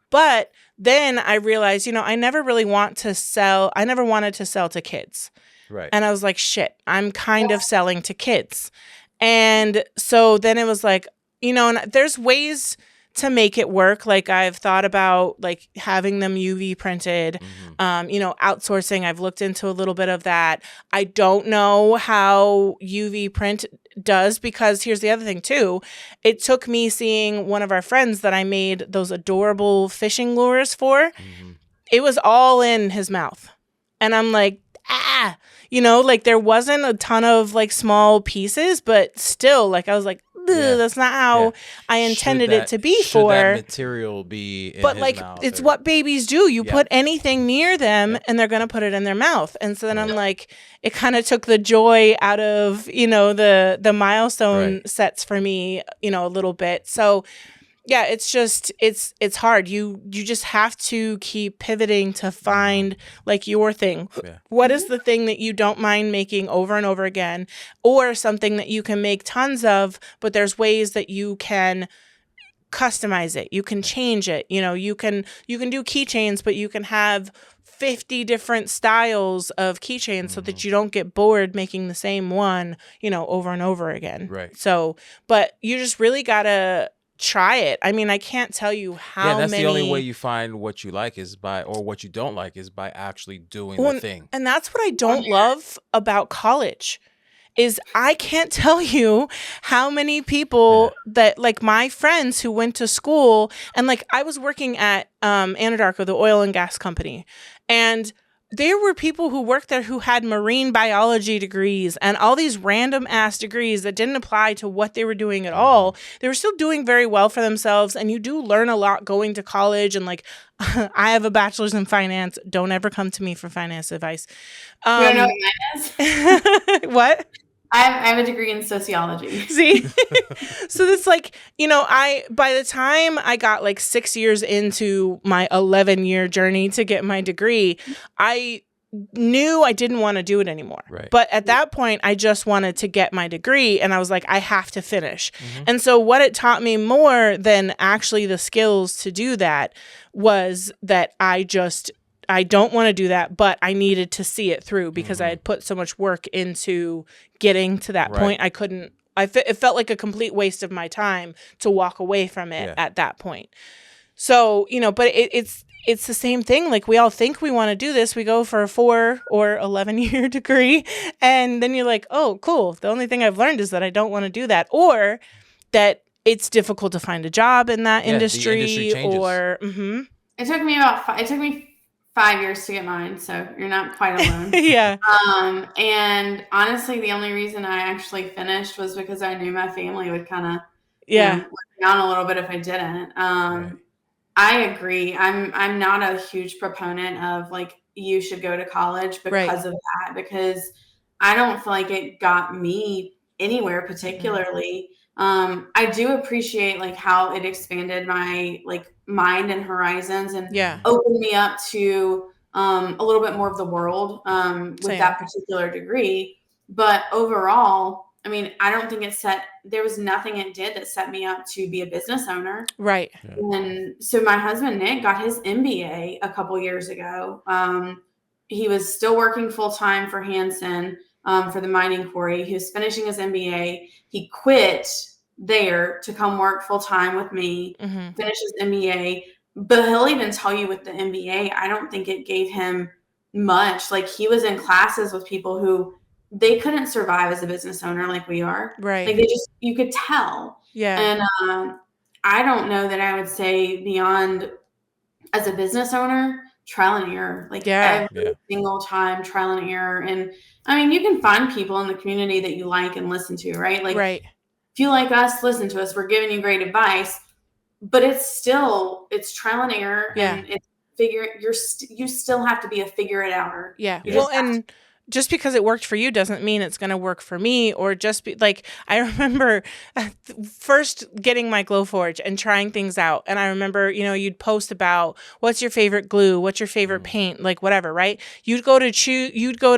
But then I realized, I never wanted to sell to kids. Right. And I was like, shit, I'm kind of selling to kids. And so then it was like, and there's ways to make it work. Like I've thought about like having them UV printed, outsourcing. I've looked into a little bit of that. I don't know how UV print does, because here's the other thing too. It took me seeing one of our friends that I made those adorable fishing lures for. It was all in his mouth. And I'm like, like there wasn't a ton of like small pieces, but still like I was like, that's not how I intended it to be for. That material be in but his like mouth it's what babies do. You put anything near them and they're going to put it in their mouth. And so then I'm like, it kind of took the joy out of, the milestone sets for me, a little bit. So yeah, it's just, it's hard. You just have to keep pivoting to find like your thing. Yeah. What is the thing that you don't mind making over and over again, or something that you can make tons of, but there's ways that you can customize it. You can change it. You can do keychains, but you can have 50 different styles of keychains so that you don't get bored making the same one, over and over again. Right. So, but you just really gotta try it. I mean, I can't tell you how that's many. The only way you find what you like is or what you don't like is by actually doing the thing. And that's what I don't love about college is I can't tell you how many people that like my friends who went to school, and like I was working at Anadarko, the oil and gas company, and there were people who worked there who had marine biology degrees and all these random ass degrees that didn't apply to what they were doing at all. They were still doing very well for themselves. And you do learn a lot going to college. And like, I have a bachelor's in finance. Don't ever come to me for finance advice. You don't know what mine is? What? I have a degree in sociology. See? So it's like, by the time I got like 6 years into my 11-year journey to get my degree, I knew I didn't want to do it anymore. Right. But at that point, I just wanted to get my degree, and I was like, I have to finish. And so what it taught me more than actually the skills to do that was that I don't want to do that, but I needed to see it through because I had put so much work into getting to that point. It felt like a complete waste of my time to walk away from it at that point. So, but it's the same thing. Like we all think we want to do this. We go for a 4 or 11-year degree, and then you're like, oh, cool. The only thing I've learned is that I don't want to do that, or that it's difficult to find a job in that industry. The industry or It took me 5 years to get mine, so you're not quite alone. Yeah. And honestly, the only reason I actually finished was because I knew my family would kind of let down a little bit if I didn't. I agree. I'm not a huge proponent of like you should go to college because of that, because I don't feel like it got me anywhere particularly. I do appreciate like how it expanded my like mind and horizons and opened me up to a little bit more of the world with that particular degree. But overall, I mean, I don't think there was nothing it did that set me up to be a business owner. Right. And so my husband, Nick, got his MBA a couple years ago. He was still working full time for Hanson. for the mining quarry. He was finishing his MBA. He quit there to come work full time with me, finish his MBA. But he'll even tell you with the MBA, I don't think it gave him much. Like, he was in classes with people who they couldn't survive as a business owner like we are. Right. Like, you could tell. Yeah. And I don't know that I would say beyond as a business owner, trial and error. Like, every single time, trial and error. And I mean, you can find people in the community that you like and listen to, right? Like, if you like us, listen to us. We're giving you great advice, but it's trial and error. And it's you still have to be a figure it outer. Yeah. Well, and just because it worked for you doesn't mean it's going to work for me, or just be like, I remember first getting my Glowforge and trying things out. And I remember, you'd post about what's your favorite glue, what's your favorite paint, like whatever, right? You'd go to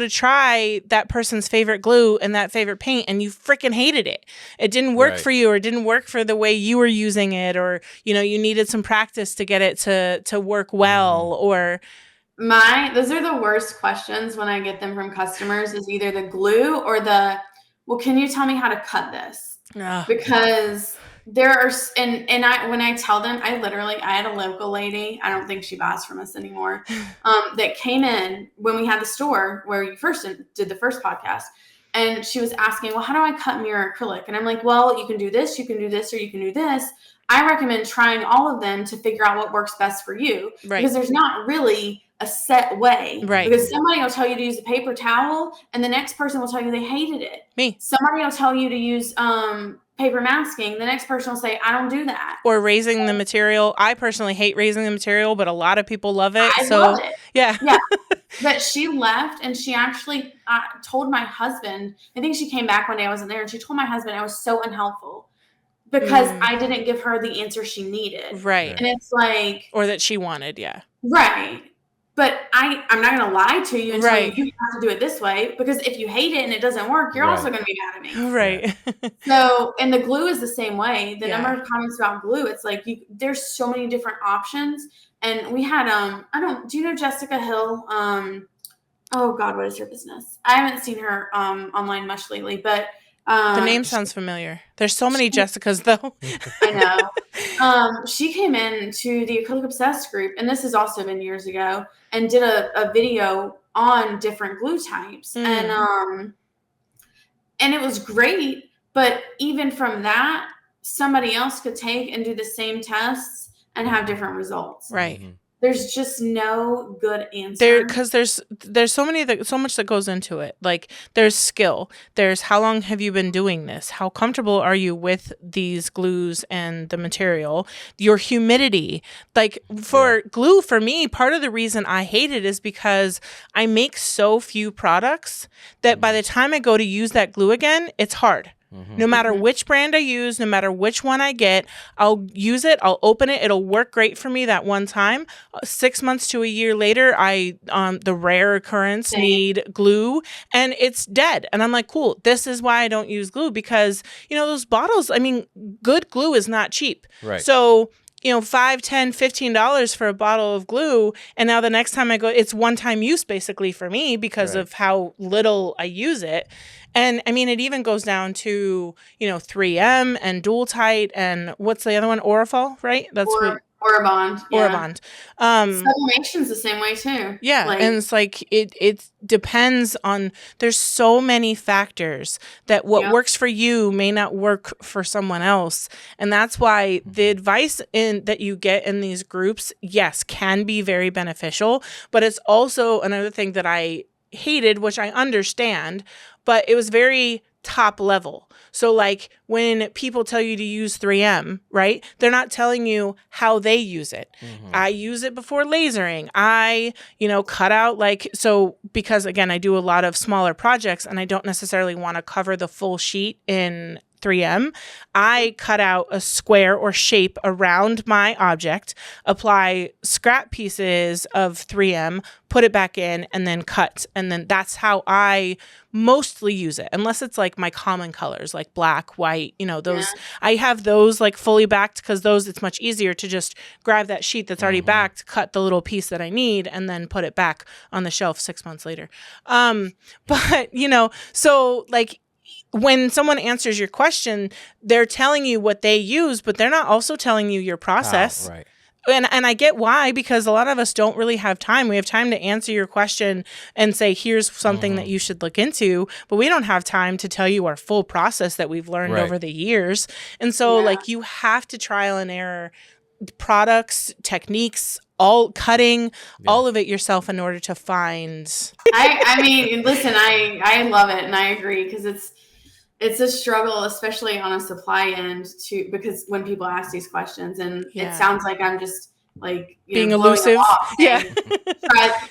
try that person's favorite glue and that favorite paint, and you freaking hated it. It didn't work for you, or it didn't work for the way you were using it, or, you needed some practice to get it to work well, or... Those are the worst questions when I get them from customers, is either the glue or well, can you tell me how to cut this? Because there are, when I tell them, I had a local lady, I don't think she buys from us anymore, that came in when we had the store where you first did the first podcast. And she was asking, well, how do I cut mirror acrylic? And I'm like, well, you can do this, you can do this, or you can do this. I recommend trying all of them to figure out what works best for you. Right. Because there's not really a set way. Right. Because somebody will tell you to use a paper towel, and the next person will tell you they hated it. Me. Somebody will tell you to use paper masking. The next person will say, I don't do that. Or raising the material. I personally hate raising the material, but a lot of people love it. I love it. Yeah. Yeah. But she left, and she actually told my husband, I think she came back one day, I wasn't there, and she told my husband I was so unhelpful because I didn't give her the answer she needed. Right. And it's like... Or that she wanted, yeah. Right. But I'm not going to lie to you and tell you have to do it this way, because if you hate it and it doesn't work, you're also going to be mad at me. Right. So, and the glue is the same way. The number of comments about glue, it's like there's so many different options. And we had do you know Jessica Hill? Oh God, what is her business? I haven't seen her online much lately, but the name sounds familiar. There's so many Jessicas though. I know. She came in to the Acrylic Obsessed group, and this has also been years ago, and did a video on different glue types. And it was great, but even from that, somebody else could take and do the same tests and have different results. Right. There's just no good answer. Because there's so much that goes into it. Like, there's skill. There's how long have you been doing this? How comfortable are you with these glues and the material? Your humidity. Like, for glue, for me, part of the reason I hate it is because I make so few products that by the time I go to use that glue again, it's hard. No matter which brand I use, no matter which one I get, I'll use it, I'll open it, it'll work great for me that one time. 6 months to a year later, the rare occurrence need glue, and it's dead. And I'm like, cool, this is why I don't use glue, because, those bottles, I mean, good glue is not cheap. Right. So, $5, $10, $15 for a bottle of glue. And now the next time I go, it's one-time use basically for me because of how little I use it. And I mean, it even goes down to, 3M and Dual Tight, and what's the other one? Orifol, right? That's Oribond. Yeah. Oribond. Sublimation's the same way too. Yeah. And it's like, it depends on, there's so many factors that what works for you may not work for someone else. And that's why the advice that you get in these groups, yes, can be very beneficial, but it's also another thing that I hated, which I understand, but it was very top level. So like when people tell you to use 3M, right? They're not telling you how they use it. I use it before lasering. I, cut out because again, I do a lot of smaller projects and I don't necessarily want to cover the full sheet in 3M, I cut out a square or shape around my object, apply scrap pieces of 3M, put it back in, and then cut. And then that's how I mostly use it, unless it's like my common colors, like black, white, those. Yeah. I have those like fully backed because those, it's much easier to just grab that sheet that's already backed, cut the little piece that I need, and then put it back on the shelf 6 months later. But, so like, when someone answers your question, they're telling you what they use, but they're not also telling you your process. Right. And I get why, because a lot of us don't really have time. We have time to answer your question and say, here's something that you should look into, but we don't have time to tell you our full process that we've learned over the years. And so like you have to trial and error products, techniques, all cutting, all of it yourself in order to find. I mean, listen, I love it and I agree, because it's a struggle, especially on a supply end because when people ask these questions and it sounds like I'm just like being elusive. Yeah.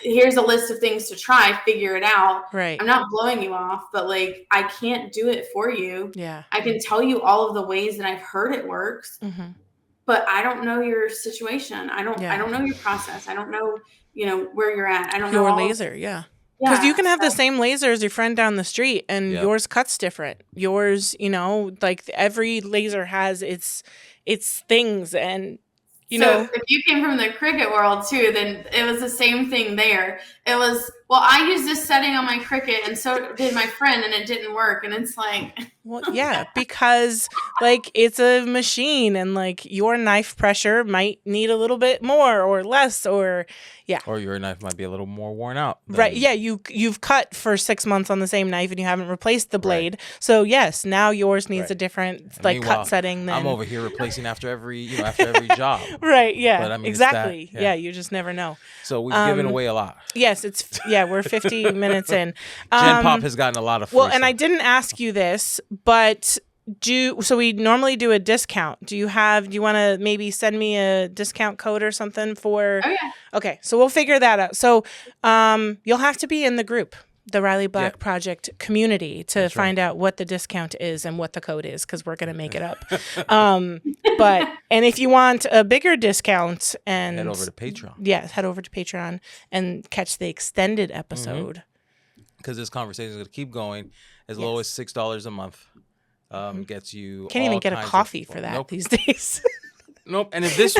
Here's a list of things to try, figure it out. Right. I'm not blowing you off, but like, I can't do it for you. Yeah. I can tell you all of the ways that I've heard it works, but I don't know your situation. I don't know your process. I don't know, where you're at. I don't know your laser. Yeah. Because you can have the same laser as your friend down the street, and yours cuts different. Yours, like every laser has its things, and So if you came from the Cricut world too, then it was the same thing there. It was, well, I used this setting on my Cricut, and so did my friend, and it didn't work. And it's like, well, yeah, because like it's a machine, and like your knife pressure might need a little bit more or less, or or your knife might be a little more worn out. Right. Yeah. You've cut for 6 months on the same knife and you haven't replaced the blade. Right. So yes, now yours needs a different cut setting than I'm over here replacing after every job. Right. Yeah. But, I mean, exactly. Yeah. You just never know. So we've given away a lot. Yes. We're 50 minutes in. Gen Pop has gotten a lot of free and I didn't ask you this, but so we normally do a discount. Do you want to maybe send me a discount code or something for? Oh yeah. Okay, so we'll figure that out. So you'll have to be in the group, the Riley Black Project community, to find out what the discount is and what the code is, because we're going to make it up. And if you want a bigger discount, and head over to Patreon. Yeah, head over to Patreon and catch the extended episode. Because this conversation is going to keep going as low as $6 a month. Gets you. Can't even get a coffee for that these days. Nope. And if this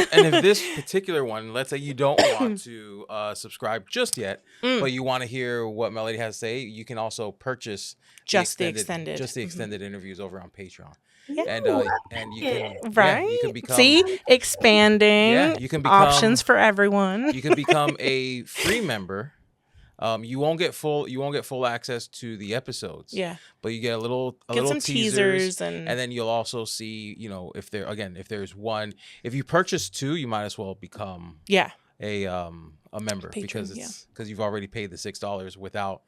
particular one, let's say you don't want to subscribe just yet, but you want to hear what Melody has to say, you can also purchase the extended interviews over on Patreon. Yeah. And you can you can become, expanding. Yeah, you can become options for everyone. You can become a free member. You won't get full access to the episodes. Yeah. But you get a little some teasers and then you'll also see, if there's one, if you purchase 2, you might as well become a member, because you've already paid the $6 without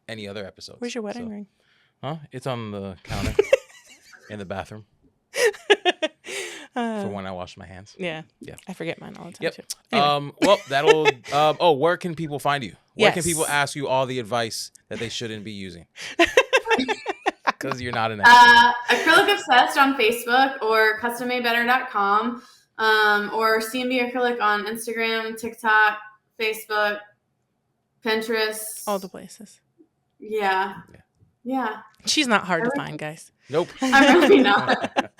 any other episodes. Where's your wedding ring? Huh? It's on the counter in the bathroom. For when I wash my hands. Yeah. I forget mine all the time too. Anyway. Well, that'll. Where can people find you? Where can people ask you all the advice that they shouldn't be using? Because you're not an expert. Acrylic Obsessed on Facebook, or custommadebetter.com, or CMB Acrylic on Instagram, TikTok, Facebook, Pinterest. All the places. Yeah. She's not hard to find, guys. Nope. I'm really not.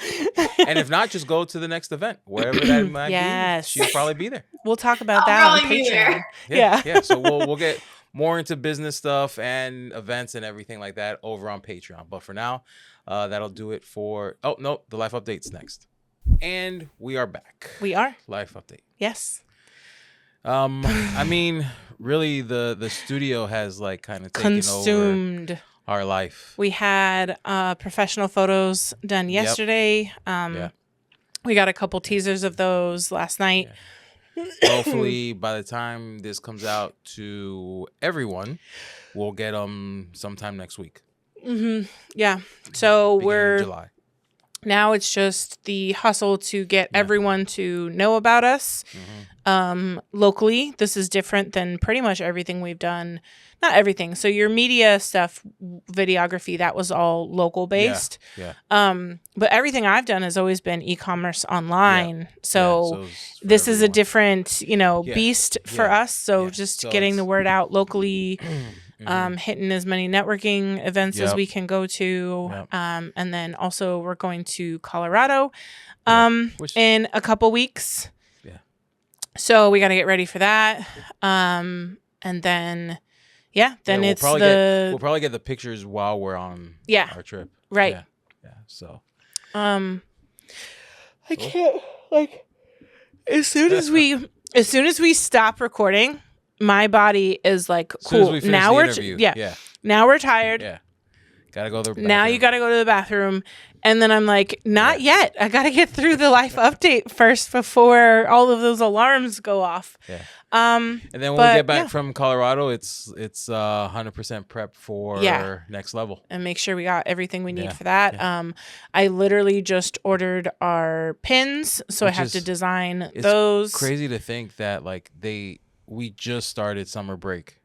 And if not, just go to the next event, wherever that might be. She'll probably be there. We'll talk about that on Patreon. Yeah. So we'll get more into business stuff and events and everything like that over on Patreon. But for now, that'll do it for. Oh no, the life update's next, and we are back. We are life update. Yes. I mean, really, the studio has like kind of taken consumed over our life. We had professional photos done yesterday. We got a couple teasers of those last night. Hopefully by the time this comes out to everyone, we'll get them sometime next week. Yeah. So Beginning of July. Now it's just the hustle to get everyone to know about us. Locally, this is different than pretty much everything we've done. Not everything. So your media stuff, videography, that was all local based. Yeah. But everything I've done has always been e-commerce online. Yeah. So this is a different, beast for us. So just getting the word out locally, hitting as many networking events as we can go to. And then also we're going to Colorado in a couple weeks. Yeah. So we got to get ready for that. And then... then we'll it's we'll probably get the pictures while we're on our trip. Right. Yeah. So I can't as soon as we stop recording, my body is like, cool. Now we're now we're tired. Yeah. Gotta go to the bathroom. Now you gotta go to the bathroom. And then I'm like, not yet. I gotta get through the life update first before all of those alarms go off. Yeah. And then when we get back from Colorado, it's 100% prep for next level. And make sure we got everything we need for that. Yeah. I literally just ordered our pins, so I have to design those. It's crazy to think that we just started summer break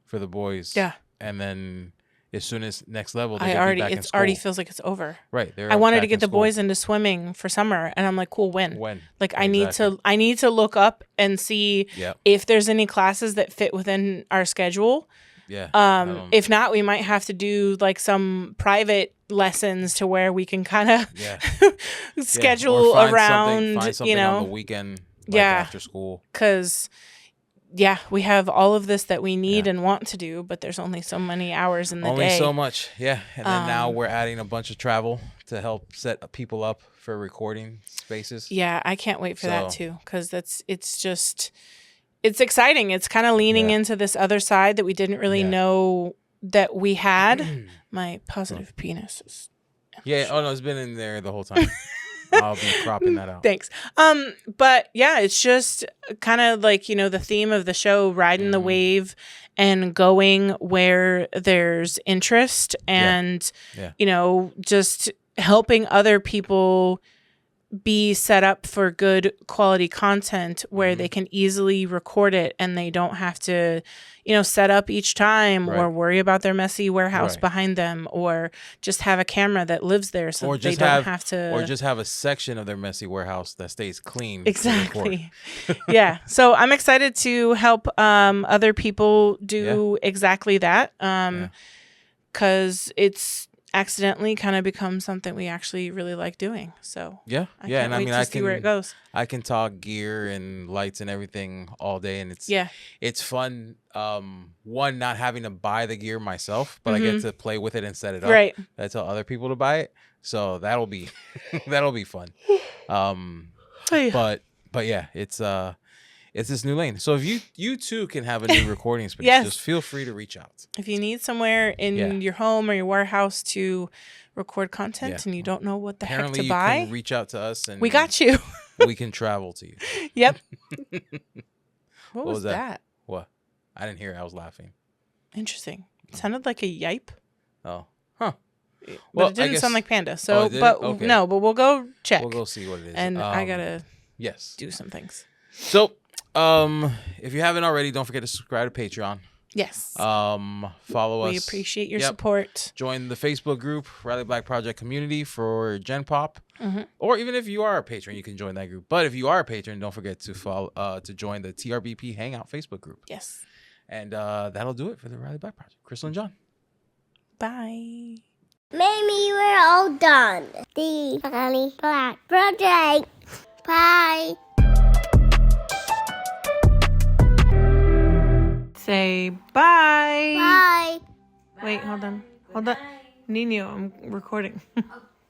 for the boys. Yeah. And then as soon as next level, it already feels like it's over. Right. I wanted to get the boys into swimming for summer, and I'm like, cool, when? Like, exactly. I need to look up and see if there's any classes that fit within our schedule. Yeah. If not, we might have to do like some private lessons to where we can kind of schedule around, find something on the weekend, after school. Because we have all of this that we need and want to do, but there's only so many hours in the day. Only so much, And then now we're adding a bunch of travel to help set people up for recording spaces. Yeah, I can't wait for that too, because it's exciting. It's kind of leaning into this other side that we didn't really know that we had. My positive penis is... Yeah, oh no, it's been in there the whole time. I'll be cropping that out. Thanks. But yeah, it's just kind of like, the theme of the show, riding the wave and going where there's interest and, just helping other people be set up for good quality content where they can easily record it and they don't have to, set up each time or worry about their messy warehouse behind them, or just have a camera that lives there so they don't have to. Or just have a section of their messy warehouse that stays clean. Exactly. Yeah. So I'm excited to help other people do exactly that because it's accidentally kind of become something we actually really like doing. So I can see where it goes. I can talk gear and lights and everything all day, and it's fun. One, not having to buy the gear myself, but I get to play with it and set it up. Right. I tell other people to buy it, so that'll be fun. But yeah, it's this new lane. So if you too can have a new recording space, just feel free to reach out. If you need somewhere in your home or your warehouse to record content and you don't know what the heck to buy, you can reach out to us and we got you. We can travel to you. Yep. What was that? What? I didn't hear it. I was laughing. Interesting. It sounded like a yipe. Oh. Huh. But it didn't sound like panda. So, no, but we'll go check. We'll go see what it is. And I gotta do some things. So, if you haven't already, don't forget to subscribe to Patreon. Yes. Follow us. We appreciate your support. Join the Facebook group, Riley Black Project Community for Gen Pop. Or even if you are a patron, you can join that group. But if you are a patron, don't forget to follow to join the TRBP Hangout Facebook group. Yes. And that'll do it for the Riley Black Project. Crystal and John. Bye. Maybe we're all done. The Riley Black Project. Bye. Say bye. Bye. Wait, hold on. Nino, I'm recording.